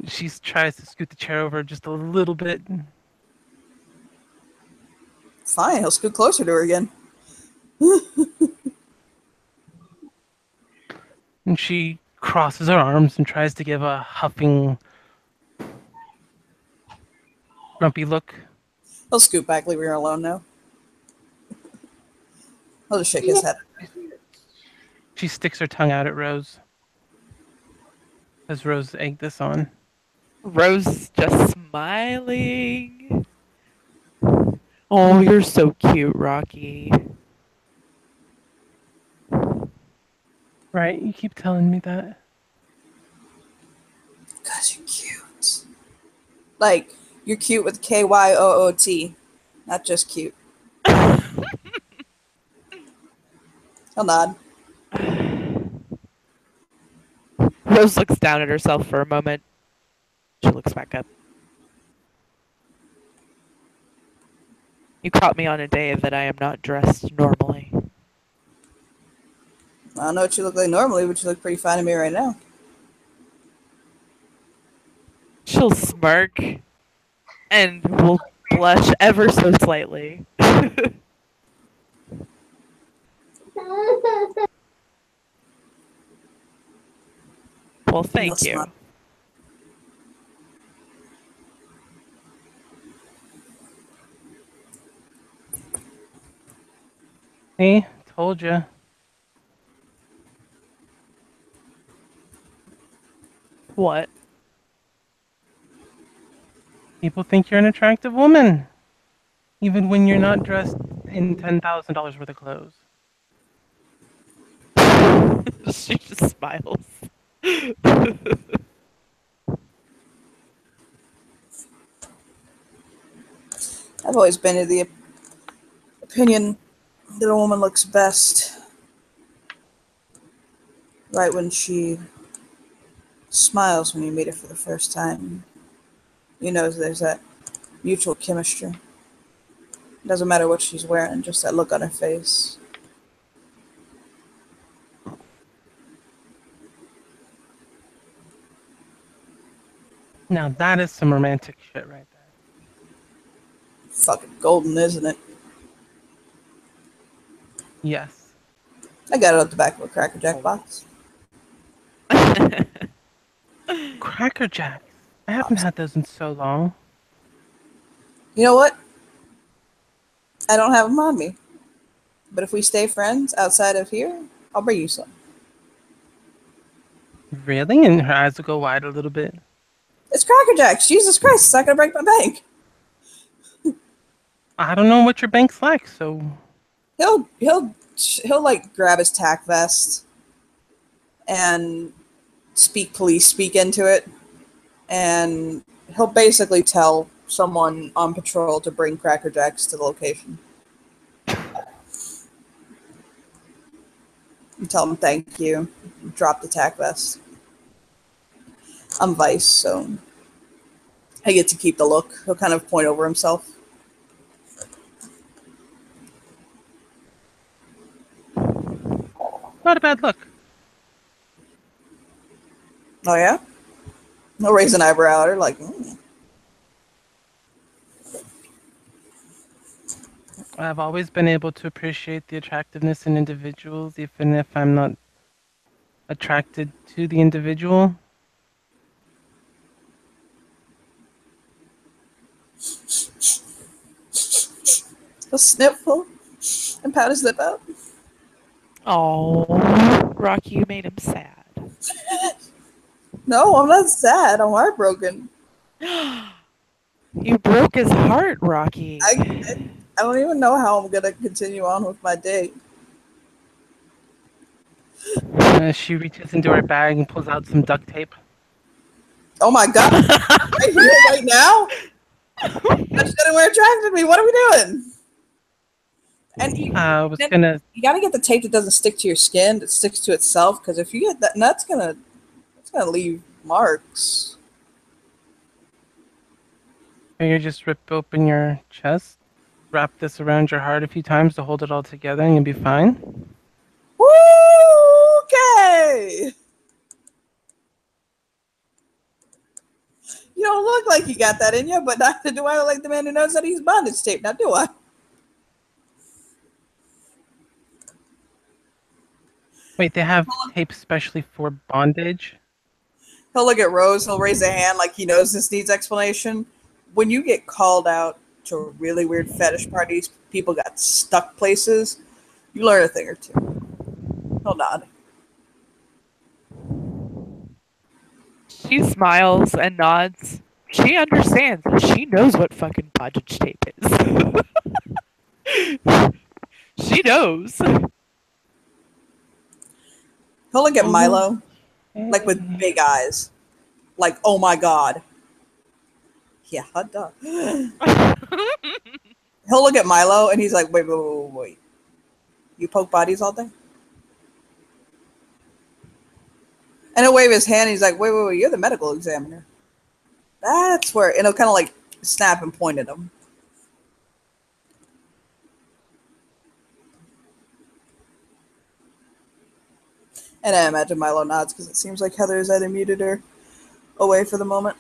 She tries to scoot the chair over just a little bit. Fine, he'll scoot closer to her again. And she crosses her arms and tries to give a huffing, grumpy look. He'll scoot back, leaving her alone now. He'll just shake his head. She sticks her tongue out at Rose. Has Rose egged this on? Rose just smiling. Oh, you're so cute, Rocky. Right, you keep telling me that. 'Cause you're cute. Like, you're cute with K-Y-O-O-T. Not just cute. He'll nod. Rose looks down at herself for a moment. She looks back up. You caught me on a day that I am not dressed normally. I don't know what you look like normally, but you look pretty fine to me right now. She'll smirk and will blush ever so slightly. Well, thank you. Smile. See? Told you. What? People think you're an attractive woman. Even when you're not dressed in $10,000 worth of clothes. She just smiles. I've always been of the opinion that a woman looks best right when she smiles when you meet her for the first time. You know, there's that mutual chemistry. It doesn't matter what she's wearing, just that look on her face. Now that is some romantic shit right there. Fucking golden, isn't it? Yes. I got it at the back of a Cracker Jack box. Cracker Jacks. I haven't had those in so long. You know what? I don't have them on me. But if we stay friends outside of here, I'll bring you some. Really? And her eyes will go wide a little bit. It's Cracker Jacks. Jesus Christ, it's not gonna break my bank. I don't know what your bank's like, so He'll like grab his tack vest and speak into it, and he'll basically tell someone on patrol to bring Cracker Jacks to the location. You tell him thank you. Drop the tack vest. I'm Vice, so I get to keep the look. He'll kind of point over himself. Not a bad look. Oh yeah? He'll raise an eyebrow at her like, I've always been able to appreciate the attractiveness in individuals, even if I'm not attracted to the individual. He'll sniffle and pat his lip out. Oh, Rocky, you made him sad. No, I'm not sad. I'm heartbroken. You broke his heart, Rocky. I don't even know how I'm gonna continue on with my day. She reaches into her bag and pulls out some duct tape. Oh my god! Right here, right now. That's gonna wear attracted me. What are we doing? And you you gotta get the tape that doesn't stick to your skin; that sticks to itself. Because if you get that, that's gonna leave marks. You just rip open your chest, wrap this around your heart a few times to hold it all together, and you'll be fine. Okay. You don't look like you got that in you, but neither do I look like the man who knows that he's bondage tape. Now, do I? Wait, they have tape specially for bondage? He'll look at Rose. He'll raise a hand like he knows this needs explanation. When you get called out to really weird fetish parties, people got stuck places, you learn a thing or two. He'll nod. She smiles and nods. She understands. She knows what fucking bondage tape is. She knows. He'll look at Milo, like with big eyes. Like, oh my god. Yeah, hot dog. He'll look at Milo and he's like, wait. You poke bodies all day? And he'll wave his hand and he's like, wait, you're the medical examiner. That's where, and he'll kind of like snap and point at him. And I imagine Milo nods because it seems like Heather has either muted or away for the moment.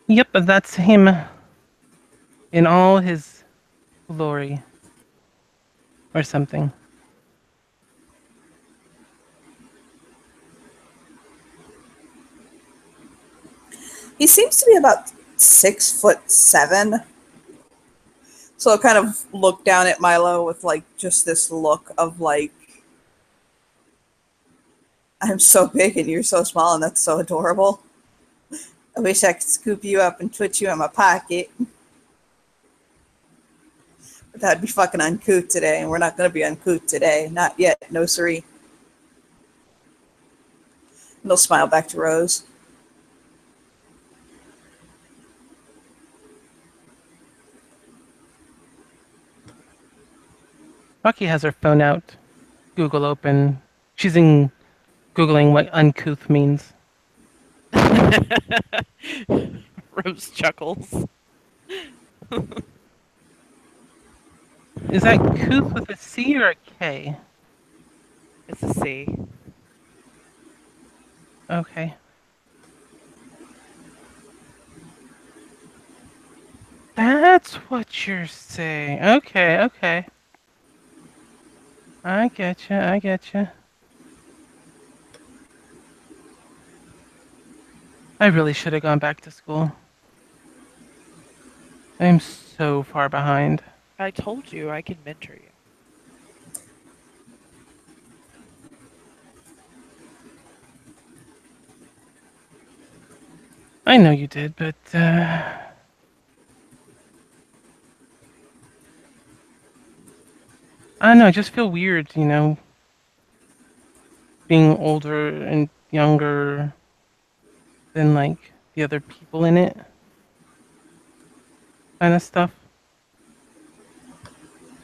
Yep, that's him in all his glory. Or something. He seems to be about 6'7". So I'll kind of look down at Milo with like just this look of like, I'm so big and you're so small and that's so adorable. I wish I could scoop you up and twitch you in my pocket. But that'd be fucking uncouth today, and we're not going to be uncouth today. Not yet. No siree. And he'll smile back to Rose. Rocky has her phone out, Google open. She's in Googling what uncouth means. Rose chuckles. Is that couth with a C or a K? It's a C. Okay. That's what you're saying. Okay. I getcha. I really should have gone back to school. I'm so far behind. I told you I can mentor you. I know you did, but I don't know, I just feel weird, you know. being older and younger than like the other people in it, kind of stuff.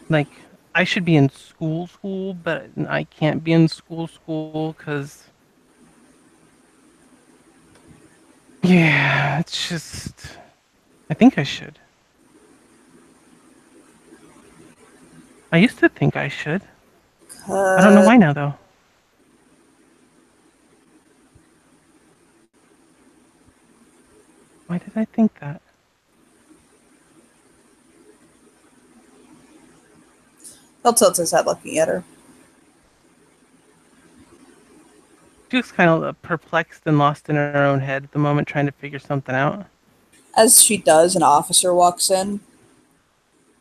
Like I should be in school, but I can't be in school because yeah, it's just I think I should. I used to think I should. I don't know why now though. Why did I think that? He'll tilt his head looking at her. She looks kind of perplexed and lost in her own head at the moment, trying to figure something out. As she does, an officer walks in.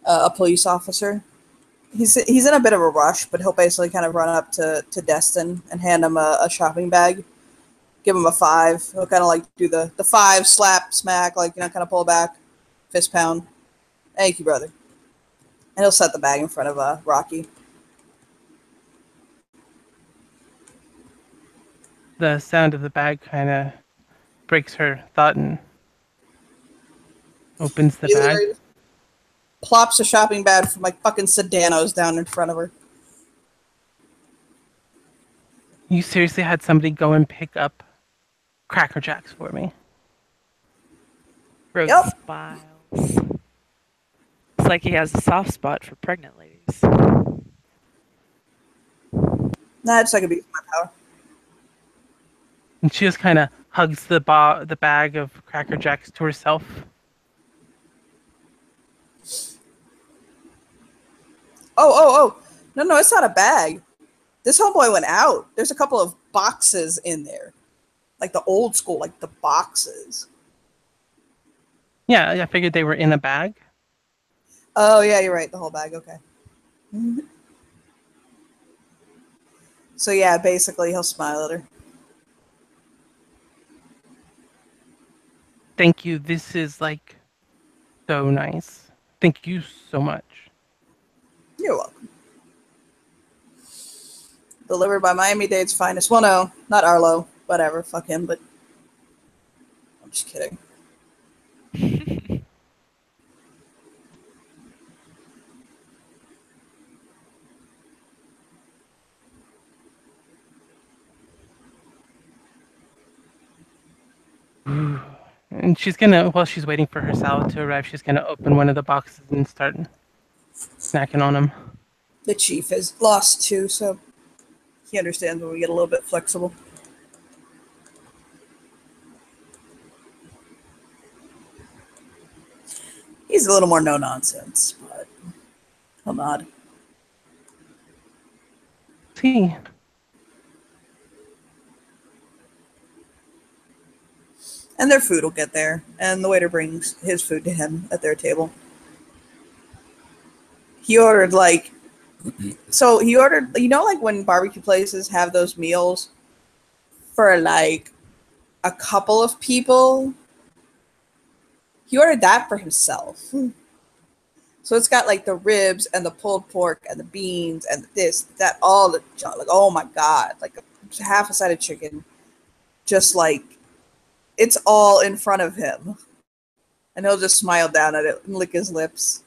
A police officer. He's in a bit of a rush, but he'll basically kind of run up to Destin and hand him a shopping bag. Give him a 5. He'll kind of like do the 5 slap, smack, like, you know, kind of pull back, fist pound. Thank you, brother. And he'll set the bag in front of Rocky. The sound of the bag kind of breaks her thought and opens the bag. Plops a shopping bag from like fucking Sedanos down in front of her. You seriously had somebody go and pick up Cracker Jacks for me? Rose Yep. smiles. It's like he has a soft spot for pregnant ladies. Nah, it's like a beat my power. And she just kind of hugs the bag of Cracker Jacks to herself. Oh. No, it's not a bag. This homeboy went out. There's a couple of boxes in there. Like the old school, like the boxes. Yeah, I figured they were in a bag. Oh, yeah, you're right. The whole bag. Okay. So, yeah, basically, he'll smile at her. Thank you. This is like so nice. Thank you so much. You're welcome. Delivered by Miami-Dade's finest. Well, no, not Arlo. Whatever. Fuck him, but I'm just kidding. And she's gonna, while she's waiting for her salad to arrive, she's gonna open one of the boxes and start snacking on them. The chief is lost too, so he understands when we get a little bit flexible. He's a little more no nonsense, but he'll nod. See, And their food will get there, and the waiter brings his food to him at their table. He ordered like, so he ordered, you know, like when barbecue places have those meals for like a couple of people. He ordered that for himself. So it's got like the ribs and the pulled pork and the beans and this, that, all the junk. Like, oh my God, like half a side of chicken. Just like, it's all in front of him. And he'll just smile down at it and lick his lips.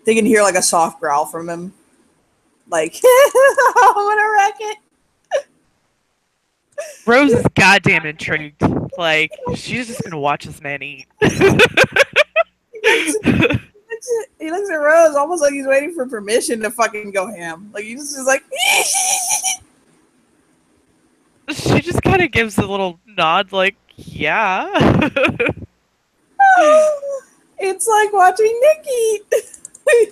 They can hear like a soft growl from him. Like, I'm gonna wreck it. Rose is goddamn intrigued. Like, she's just gonna watch this man eat. He looks at Rose almost like he's waiting for permission to fucking go ham. Like, he's just like... She just kind of gives a little nod, like, yeah. It's like watching Nick eat.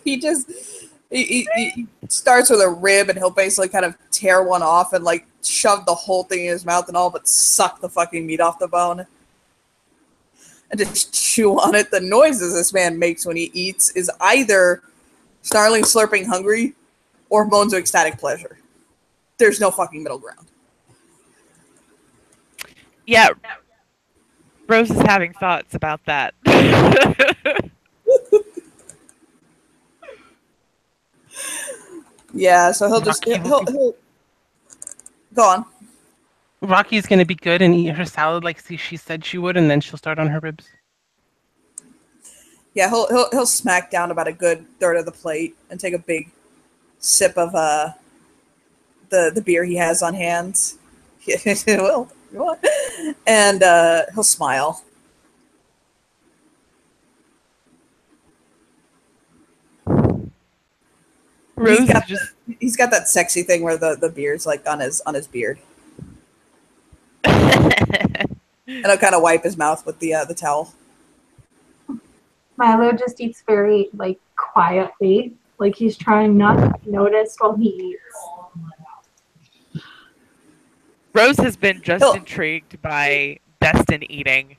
He starts with a rib and he'll basically kind of tear one off and like shove the whole thing in his mouth and all but suck the fucking meat off the bone. And just chew on it. The noises this man makes when he eats is either snarling, slurping, hungry, or moans of ecstatic pleasure. There's no fucking middle ground. Yeah. Rose is having thoughts about that. Yeah, so he'll just he'll Go on. Rocky's gonna be good and eat her salad like she said she would, and then she'll start on her ribs. Yeah, he'll smack down about a good third of the plate and take a big sip of the beer he has on hand. Well, and he'll smile. Rose He's got, just he's got that sexy thing where the beer's like on his beard, and he'll kind of wipe his mouth with the towel. Milo just eats very like quietly, like he's trying not to be noticed while he eats. Rose has been just He'll- intrigued by Destin eating.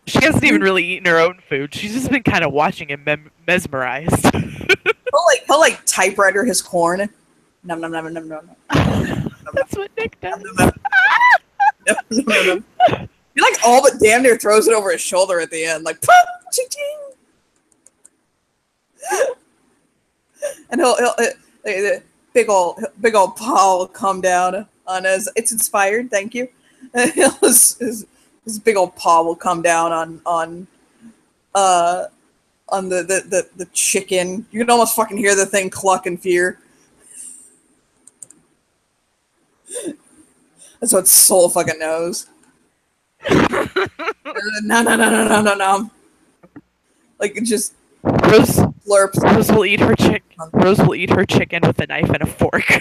She hasn't even really eaten her own food. She's just been kind of watching him mesmerized. He'll like typewriter his corn. Num num num num num. That's what Nick does. He like all but damn near throws it over his shoulder at the end, like pop, ching ching. And he'll big old paw will come down on his. It's inspired, thank you. His big old paw will come down on the chicken. You can almost fucking hear the thing cluck in fear. That's what Soul fucking knows. No. Like it just Rose slurps. will eat her Rose will eat her chicken with a knife and a fork,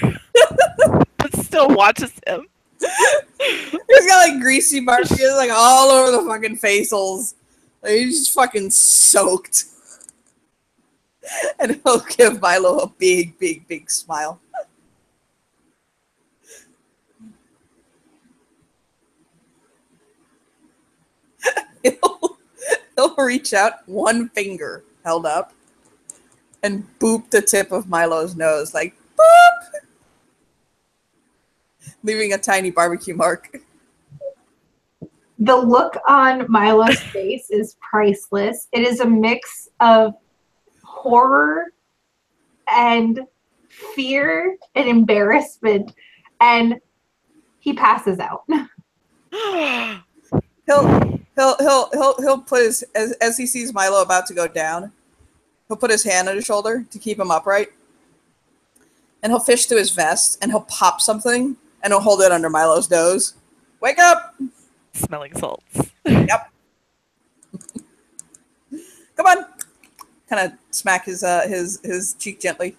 but still watches him. He's got like greasy barbecue like all over the fucking facials. Like, he's just fucking soaked. And he'll give Milo a big smile. He'll reach out, one finger held up, and boop the tip of Milo's nose, like boop, leaving a tiny barbecue mark. The look on Milo's face is priceless. It is a mix of horror and fear and embarrassment, and he passes out. He'll put his as he sees Milo about to go down, he'll put his hand on his shoulder to keep him upright, and he'll fish through his vest and he'll pop something and he'll hold it under Milo's nose. Wake up! Smelling salts. Yep. Come on. Kind of smack his cheek gently.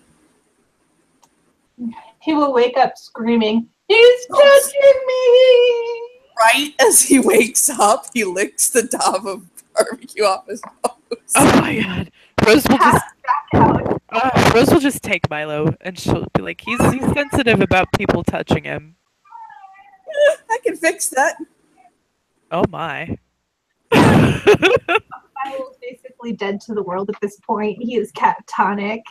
He will wake up screaming, "He's touching me!" Right as he wakes up, he licks the daub of barbecue off his nose. Oh my god. Rose will Pass just back out. Rose will just take Milo and she'll be like, he's sensitive about people touching him. I can fix that. Oh my. Milo's basically dead to the world at this point. He is catatonic.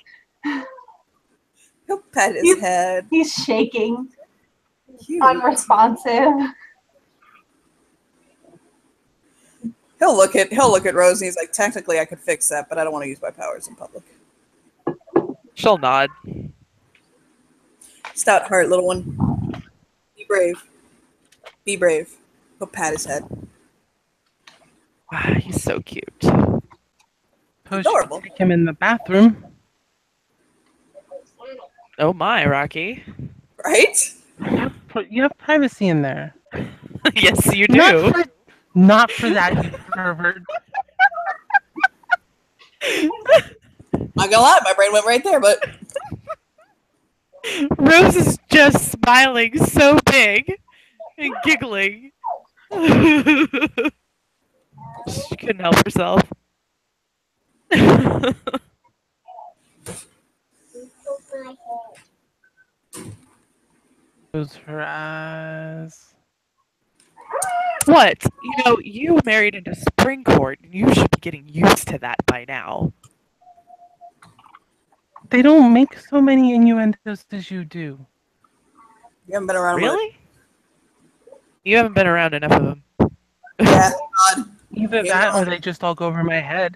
He'll pet his head. He's shaking, Cute. unresponsive. He'll look at Rose and he's like, technically I could fix that, but I don't want to use my powers in public. She'll nod. Stout heart, little one. Be brave. Be brave. He'll pat his head. Wow, he's so cute. Adorable. Take him in the bathroom. Oh my, Rocky. Right? You have privacy in there. Yes, you do. Not for that, you pervert. Not gonna lie, my brain went right there, but Rose is just smiling so big and giggling. She couldn't help herself. Close her eyes. What? You know, you married into spring court, and you should be getting used to that by now. They don't make so many innuendos as you do. you haven't been around. Really? You haven't been around enough of them. Yeah, God. Either that or they just all go over my head.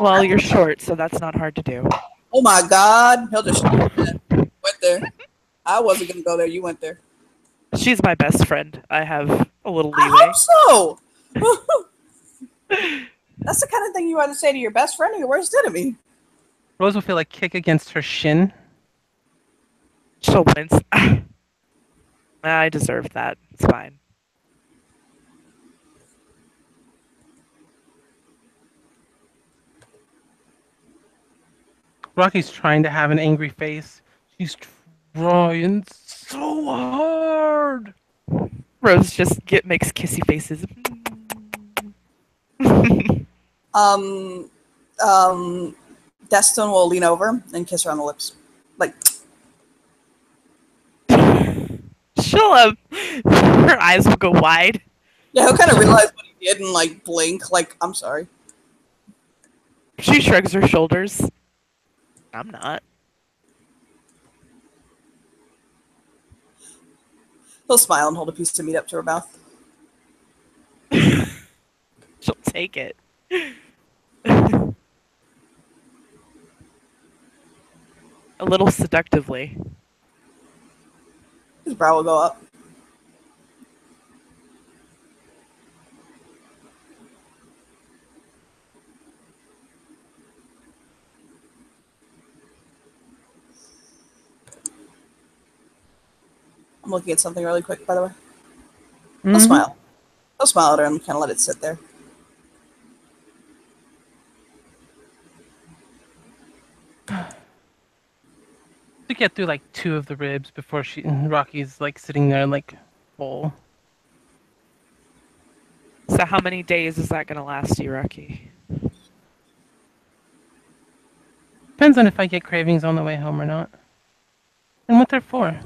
Well, you're short, so that's not hard to do. Oh my God. He'll just went there. I wasn't gonna go there. You went there. She's my best friend. I have a little I leeway. hope so. That's the kind of thing you want to say to your best friend or your worst enemy. Rose will feel a kick against her shin. She'll wince. I deserve that. It's fine. Rocky's trying to have an angry face. She's trying so hard. Rose just makes kissy faces. Destin will lean over and kiss her on the lips. Like, She'll her eyes will go wide. yeah, he'll kind of realize what he did and like blink, like, I'm sorry. She shrugs her shoulders. I'm not. He'll smile and hold a piece of meat up to her mouth. She'll take it. A little seductively. His brow will go up. I'm looking at something really quick, by the way. He'll smile. He'll smile at her and kind of let it sit there. To get through like 2 of the ribs before Rocky's like sitting there like full. So how many days is that going to last you, Rocky? Depends on if I get cravings on the way home or not. And what they're for.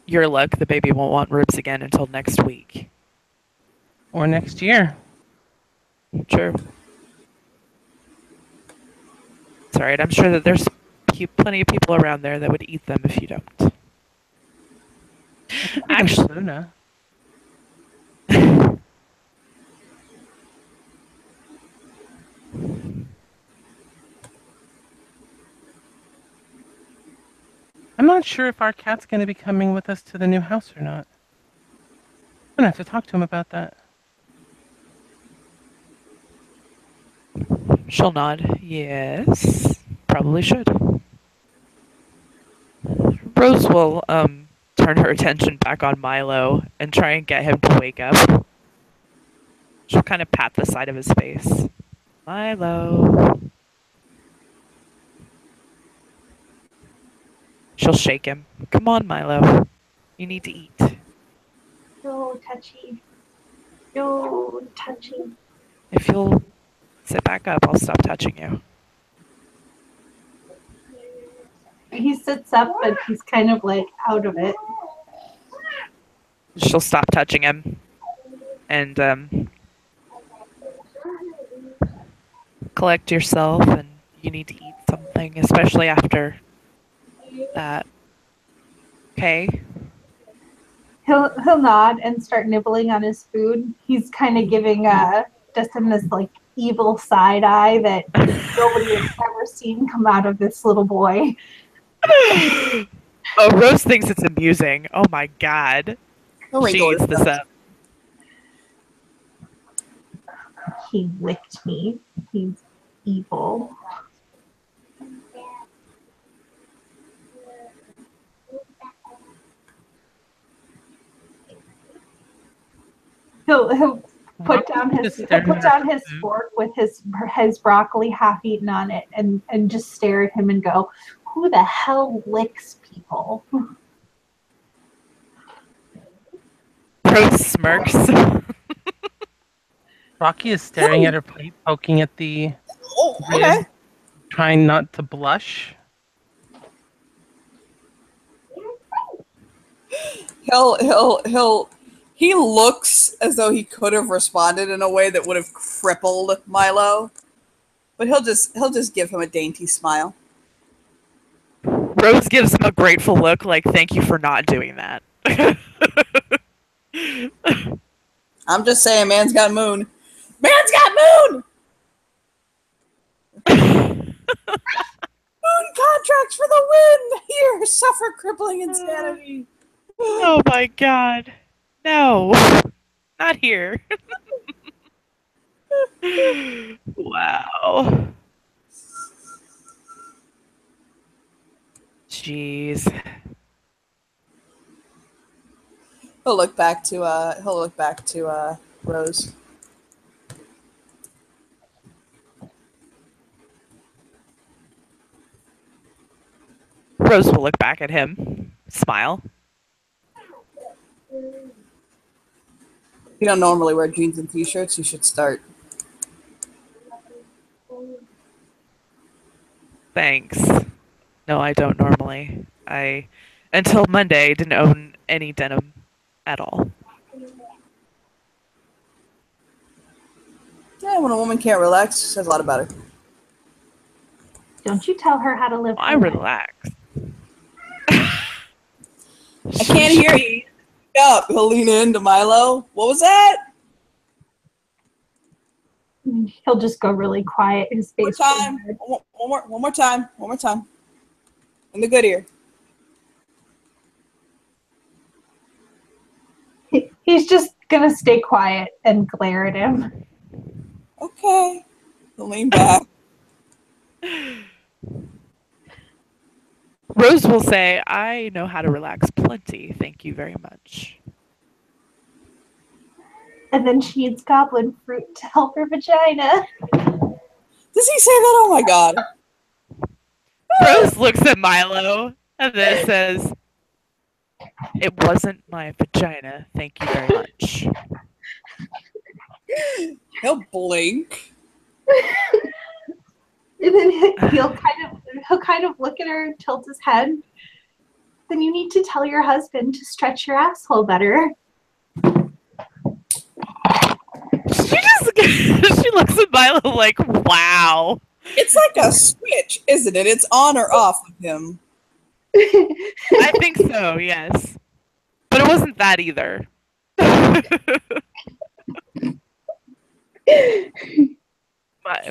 Your luck, the baby won't want ribs again until next week. Or next year. True. It's alright, I'm sure that there's plenty of people around there that would eat them if you don't. Actually, Luna. I'm not sure if our cat's going to be coming with us to the new house or not. I'm going to have to talk to him about that. she'll nod. Yes, probably should. Rose will turn her attention back on Milo and try and get him to wake up. She'll kind of pat the side of his face. Milo. She'll shake him. Come on, Milo. You need to eat. No touchy. No touchy. If you'll sit back up, I'll stop touching you. He sits up, but he's kind of like out of it. She'll stop touching him and collect yourself, and you need to eat something, especially after that. Okay? He'll nod and start nibbling on his food. He's kind of giving Dustin this like evil side eye that nobody has ever seen come out of this little boy. Oh, Rose thinks it's amusing. Oh my god. She eats this up. He licked me. He's evil. He'll put down his fork with his broccoli half eaten on it and just stare at him and go, "Who the hell licks people?" Rose smirks. Rocky is staring at her plate, poking at the rib, trying not to blush. He looks as though he could have responded in a way that would have crippled Milo, but he'll just give him a dainty smile. Rose gives him a grateful look, like, thank you for not doing that. I'm just saying, man's got moon. Man's got moon! Moon contracts for the win! Here, suffer crippling insanity. Oh my god. No. Not here. Wow. Jeez. He'll look back to Rose. Rose will look back at him, smile. You don't normally wear jeans and t-shirts, you should start. Thanks. No, I don't normally. Until Monday, didn't own any denim at all. Yeah, when a woman can't relax, it says a lot about her. Don't you tell her how to live. I her life. relax. I can't hear you. Up. He'll lean into Milo. What was that? He'll just go really quiet. His One face. time. One more time. One more time. In the good ear. He's just gonna stay quiet and glare at him. Okay. He'll lean back. Rose will say, I know how to relax plenty. Thank you very much. And then she eats goblin fruit to help her vagina. Does he say that? Oh my god. Rose looks at Milo and then says, it wasn't my vagina. Thank you very much. He'll blink. And then he'll kind of look at her, tilt his head. Then you need to tell your husband to stretch your asshole better. She looks at Milo like, wow. It's like a switch, isn't it? It's on or off with him. I think so, yes. But it wasn't that either.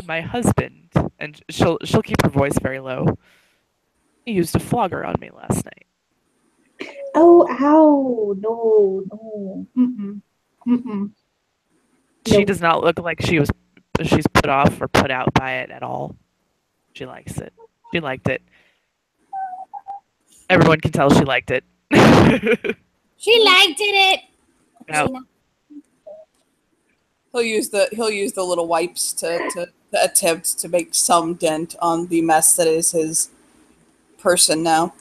my husband, and she'll keep her voice very low. He used a flogger on me last night. Oh, ow. No. Mm-mm. Mm-mm. She Nope. does not look like she's put off or put out by it at all. She likes it. She liked it. Everyone can tell she liked it. She liked it. No. He'll use the little wipes to attempt to make some dent on the mess that is his person now.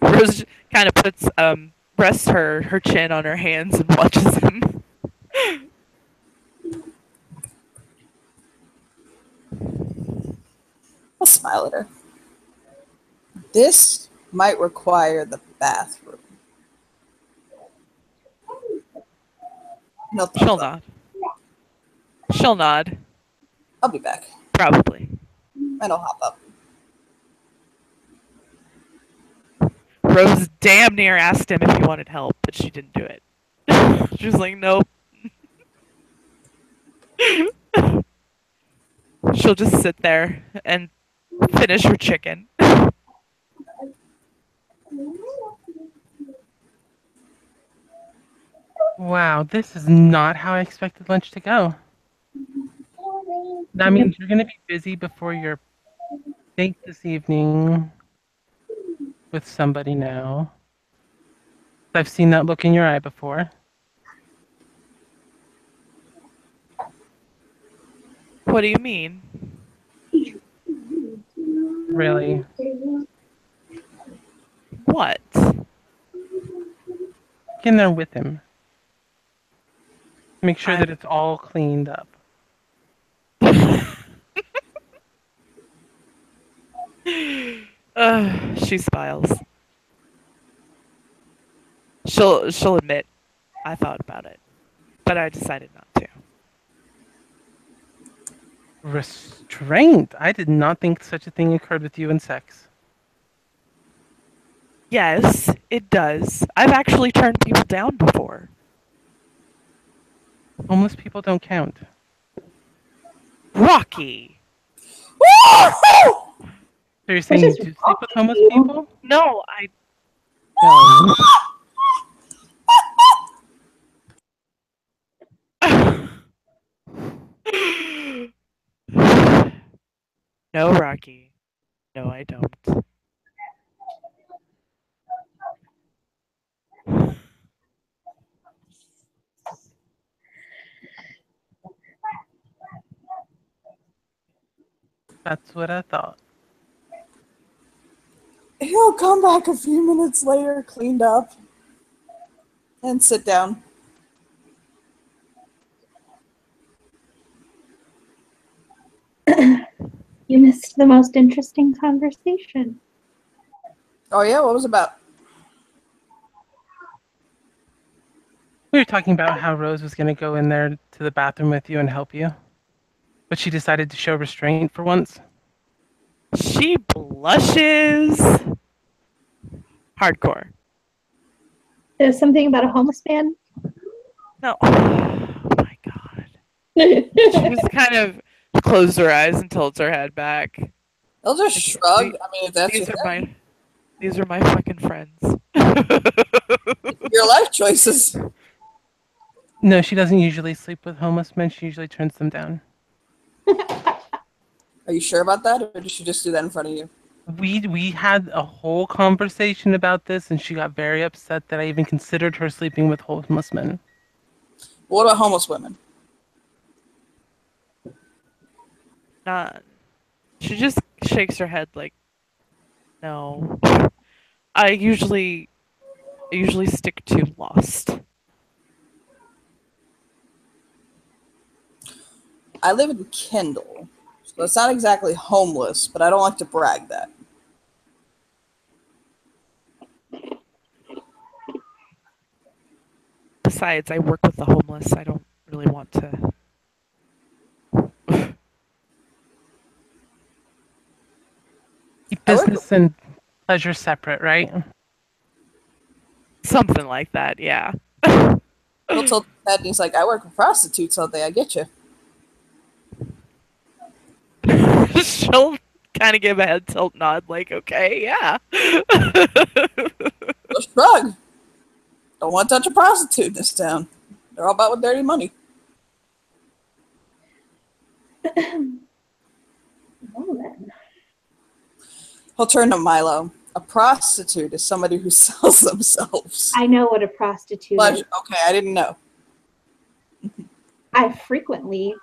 Rose kind of rests her chin on her hands and watches him. I'll smile at her. This might require the bathroom. No, She'll nod. She'll nod. I'll be back. Probably. And I'll hop up. Rose damn near asked him if he wanted help, but she didn't do it. She was like, nope. She'll just sit there and finish her chicken. Wow, this is not how I expected lunch to go. That means you're going to be busy before your date this evening with somebody now. I've seen that look in your eye before. What do you mean? Really. What? Get in there with him. Make sure that it's all cleaned up. She smiles. She'll admit, I thought about it, but I decided not to. Restraint? I did not think such a thing occurred with you in sex. Yes, it does. I've actually turned people down before. Homeless people don't count. Rocky! Woo! So you're saying you is do sleep wrong with with homeless you? people? No, I no. No, Rocky. No, I don't. That's what I thought. He'll come back a few minutes later, cleaned up, and sit down. You missed the most interesting conversation. Oh yeah, what was it about? We were talking about how Rose was going to go in there to the bathroom with you and help you, but she decided to show restraint for once. She blushes. Hardcore. There's something about a homeless man. No. Oh my god. She just kind of closed her eyes and tilts her head back. He'll just It's- shrug. I mean, if that's These your are thing. these are my fucking friends. Your life choices. No, she doesn't usually sleep with homeless men. She usually turns them down. Are you sure about that, or did she just do that in front of you? We had a whole conversation about this, and she got very upset that I even considered her sleeping with homeless men. What about homeless women? Not. She just shakes her head like, no. I usually stick to Lost. I live in Kendall, so it's not exactly homeless, but I don't like to brag that. Besides, I work with the homeless. I don't really want to. Keep I work business and pleasure separate, right? Something like that, yeah. He'll tilt his head and he's like, I work with prostitutes all day, I get you. She'll kind of give a head tilt nod, like, okay, yeah. He'll shrug. Don't want to touch a prostitute in this town. They're all about with dirty money. Well then. He'll turn to Milo. A prostitute is somebody who sells themselves. I know what a prostitute is. Okay, I didn't know. I frequently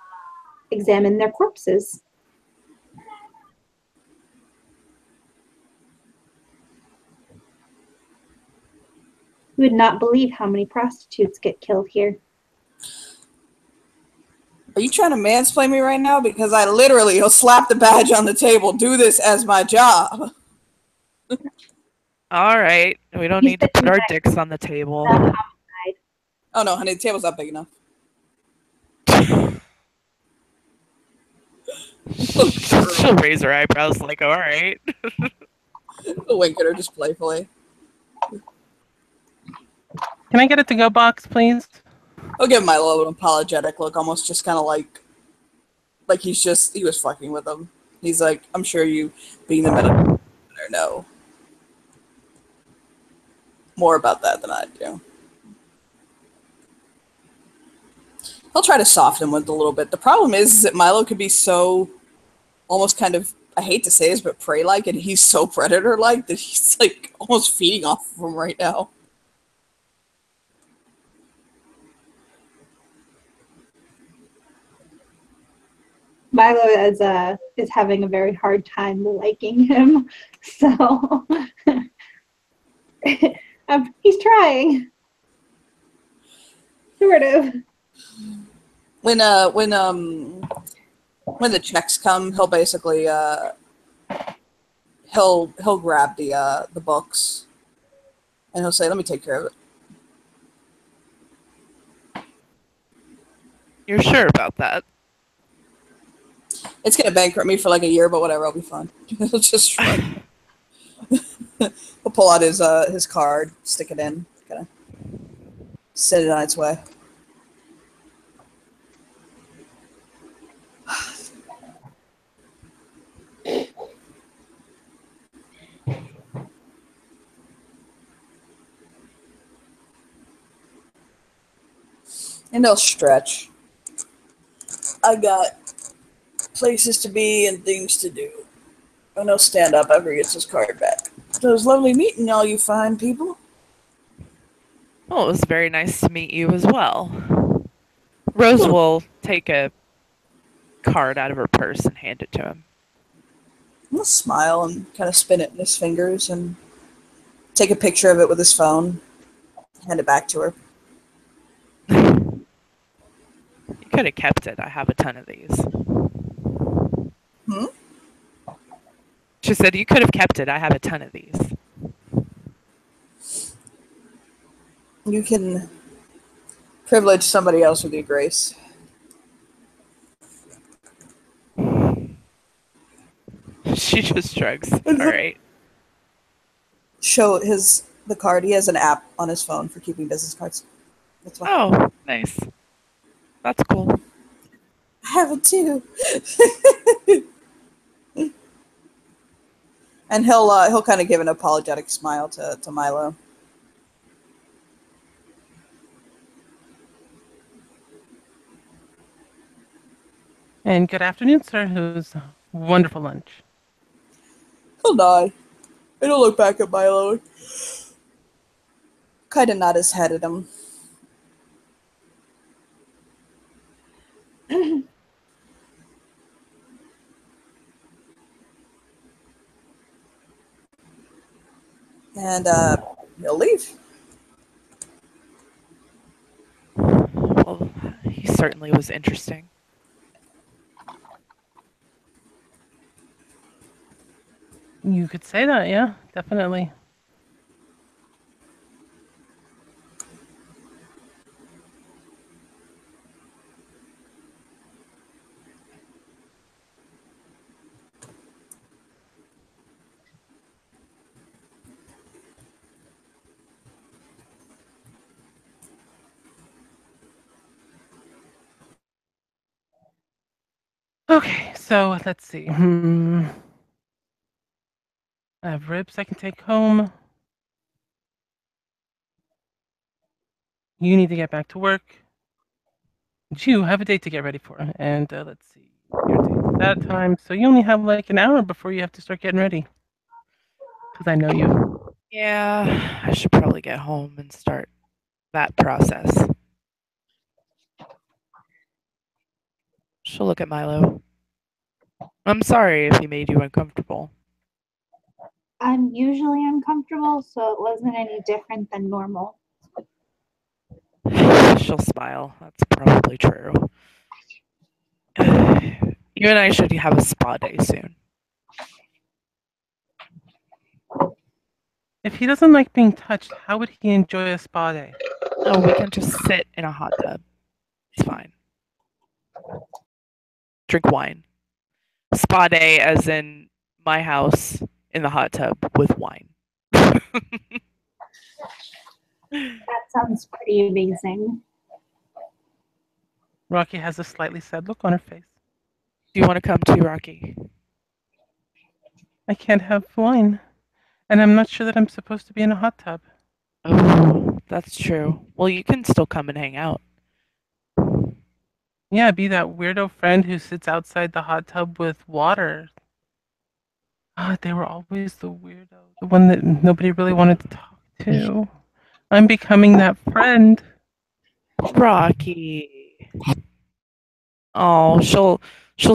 examine their corpses. You would not believe how many prostitutes get killed here. Are you trying to mansplain me right now? Because I literally, he'll slap the badge on the table, do this as my job. All right. We don't You need to said put you our met dicks on the table. Oh no, honey, the table's not big enough. She'll raise her eyebrows like, all right. He'll wink at her just playfully. Can I get a to-go box, please? He'll give Milo an apologetic look, almost just kind of like he was fucking with him. He's like, I'm sure you, being the medical examiner, know more about that than I do. He'll try to soften him with a little bit. The problem is that Milo could be so almost kind of, I hate to say this, but prey-like, and he's so predator-like that he's like almost feeding off of him right now. Milo is having a very hard time liking him, so he's trying, sort of. When the checks come, he'll basically he'll grab the books and he'll say, "Let me take care of it." You're sure about that? It's gonna bankrupt me for like a year, but whatever, I'll be fine. He'll just shrug. He'll pull out his card, stick it in, kind of set it on its way. And they'll stretch. I got places to be and things to do. And he'll stand up after he gets his card back. So it was lovely meeting all you fine people. Well, it was very nice to meet you as well. Rose will take a card out of her purse and hand it to him. He'll smile and kind of spin it in his fingers and take a picture of it with his phone. Hand it back to her. You could have kept it. I have a ton of these. Hmm? She said, you could have kept it. I have a ton of these. You can privilege somebody else with your grace. She just shrugs. All right. Show the card. He has an app on his phone for keeping business cards. That's why. Oh, nice. That's cool. I have it too. And he'll kind of give an apologetic smile to Milo. And good afternoon, sir. It was a wonderful lunch. He'll nod. And he'll look back at Milo. Kind of nod his head at him. And he'll leave. Well, he certainly was interesting. You could say that, yeah, definitely. Okay, so let's see. I have ribs I can take home. You need to get back to work. You have a date to get ready for. And let's see. Your date's at that time. So you only have like an hour before you have to start getting ready. Because I know you. Yeah, I should probably get home and start that process. She'll look at Milo. I'm sorry if he made you uncomfortable. I'm usually uncomfortable, so it wasn't any different than normal. She'll smile. That's probably true. You and I should have a spa day soon. If he doesn't like being touched, how would he enjoy a spa day? Oh, we can just sit in a hot tub. It's fine. Drink wine. Spa day, as in my house in the hot tub with wine. That sounds pretty amazing. Rocky has a slightly sad look on her face. Do you want to come too, Rocky? I can't have wine. And I'm not sure that I'm supposed to be in a hot tub. Oh, that's true. Well, you can still come and hang out. Yeah, be that weirdo friend who sits outside the hot tub with water. They were always the weirdo. The one that nobody really wanted to talk to. I'm becoming that friend. Rocky. Oh, she'll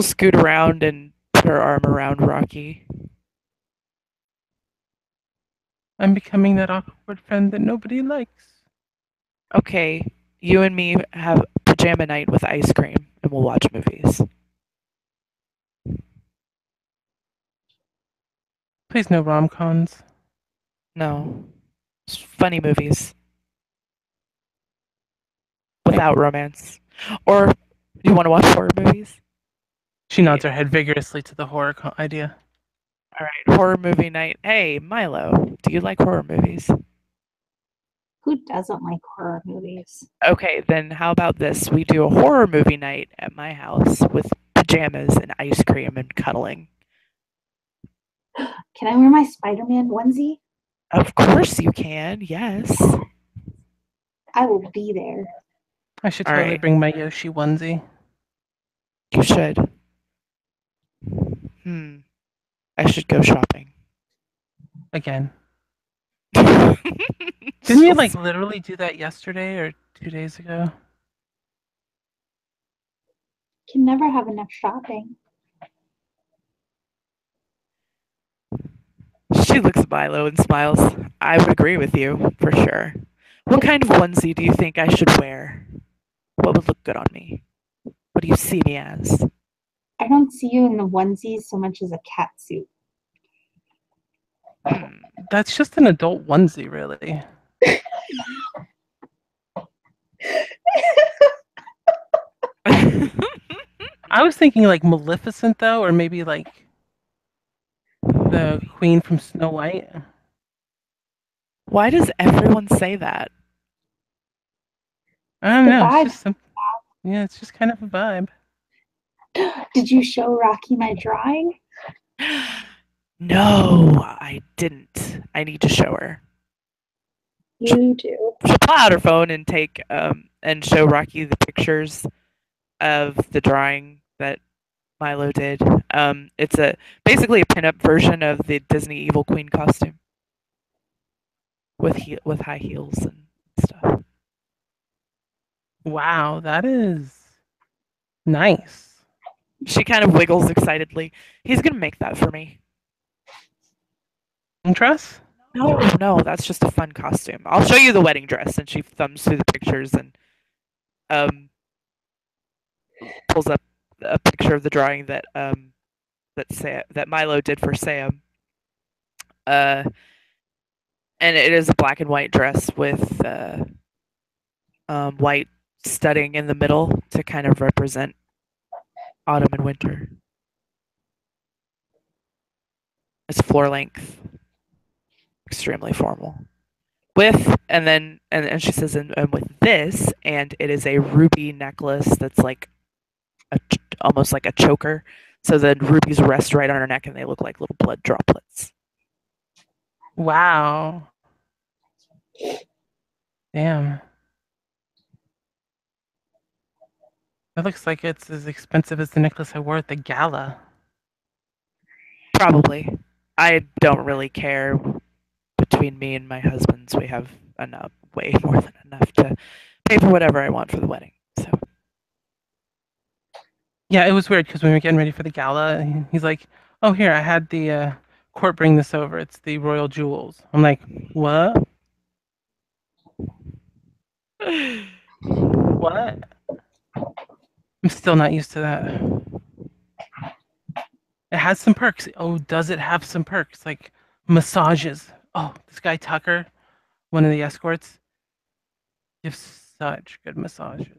scoot around and put her arm around Rocky. I'm becoming that awkward friend that nobody likes. Okay, you and me have pajama night with ice cream and we'll watch movies. Please no rom-coms. No. Funny movies. Without romance. Or do you want to watch horror movies? She nods her head vigorously to the horror idea. All right, horror movie night. Hey, Milo, do you like horror movies? Who doesn't like horror movies? Okay, then how about this? We do a horror movie night at my house with pajamas and ice cream and cuddling. Can I wear my Spider-Man onesie? Of course you can, yes. I will be there. I should All totally right. bring my Yoshi onesie. You should. I should go shopping. Again. Didn't Didn't we like literally do that yesterday or 2 days ago? Can never have enough shopping. She looks at Milo and smiles. I would agree with you, for sure. What kind of onesie do you think I should wear? What would look good on me? What do you see me as? I don't see you in the onesie so much as a cat suit. That's just an adult onesie, really. I was thinking like Maleficent though, or maybe like the Queen from Snow White. Why does everyone say that? I don't The know. It's vibe. just yeah, it's just kind of a vibe. Did you show Rocky my drawing? No, I didn't. I need to show her. You do. She'll pull out her phone and take and show Rocky the pictures of the drawing that Milo did. It's basically a pinup version of the Disney Evil Queen costume with high heels and stuff. Wow, that is nice. She kind of wiggles excitedly. He's gonna make that for me. Dress? No, that's just a fun costume. I'll show you the wedding dress. And she thumbs through the pictures and pulls up a picture of the drawing that Milo did for Sam. And it is a black and white dress with white studding in the middle to kind of represent autumn and winter. It's floor length, extremely formal. And she says, and with this, and it is a ruby necklace that's like almost like a choker. So the rubies rest right on her neck and they look like little blood droplets. Wow. Damn. That looks like it's as expensive as the necklace I wore at the gala. Probably. I don't really care. Between me and my husband's, we have enough, way more than enough to pay for whatever I want for the wedding. So Yeah, it was weird because when we were getting ready for the gala, he's like, "Oh, here, I had the court bring this over. It's the royal jewels." I'm like, "What? What?" I'm still not used to that. It has some perks. Oh, does it have some perks? Like massages. Oh, this guy Tucker, one of the escorts, gives such good massages.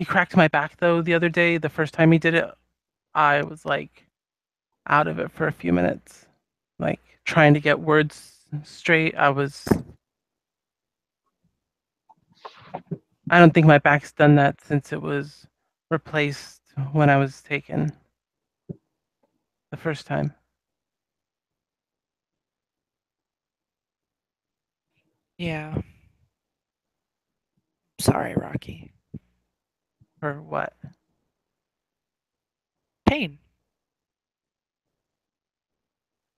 He cracked my back though the other day. The first time he did it, I was like out of it for a few minutes, like trying to get words straight. I don't think my back's done that since it was replaced when I was taken the first time. yeah. Sorry, Rocky. For what? Pain.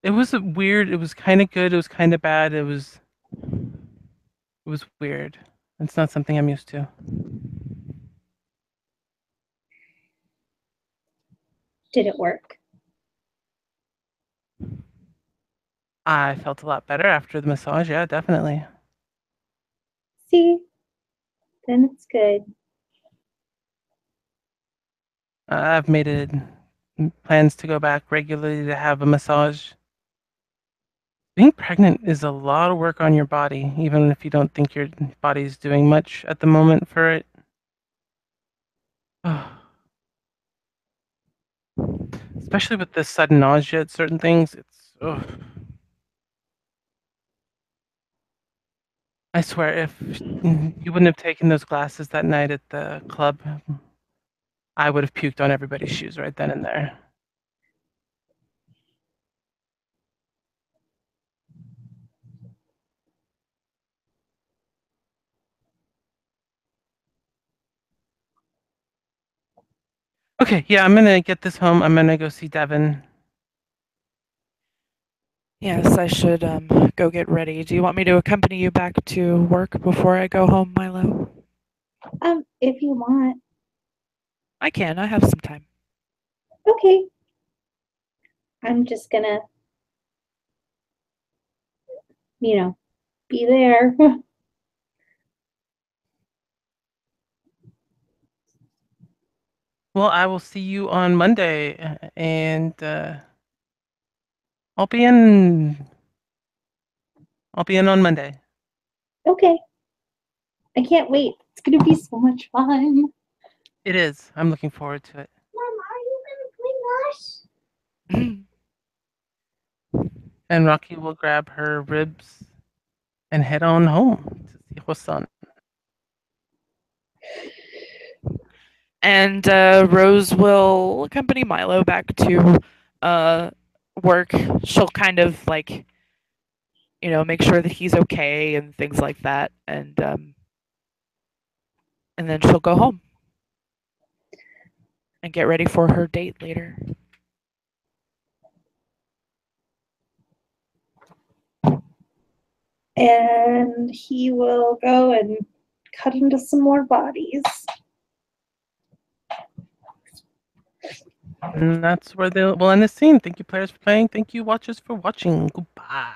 It was weird. It was kind of good. It was kind of bad. It was weird. It's not something I'm used to. Did it work? I felt a lot better after the massage. Yeah, definitely. See? Then it's good. I've made it plans to go back regularly to have a massage. Being pregnant is a lot of work on your body, even if you don't think your body's doing much at the moment for it. Especially with the sudden nausea at certain things, it's. I swear, if you wouldn't have taken those glasses that night at the club, I would have puked on everybody's shoes right then and there. Okay, yeah, I'm gonna get this home. I'm gonna go see Devin. Yes, I should go get ready. Do you want me to accompany you back to work before I go home, Milo? If you want. I can. I have some time. Okay. I'm just gonna, be there. Well, I will see you on Monday, and I'll be in. I'll be in on Monday. Okay. I can't wait. It's gonna be so much fun. It is. I'm looking forward to it. Mom, are you gonna bring us? And Rocky will grab her ribs and head on home to see Hosan. And Rose will accompany Milo back to work. She'll kind of like, make sure that he's okay and things like that, and then she'll go home and get ready for her date later. And he will go and cut into some more bodies. And that's where we'll end the scene. Thank you, players, for playing. Thank you, watchers, for watching. Goodbye.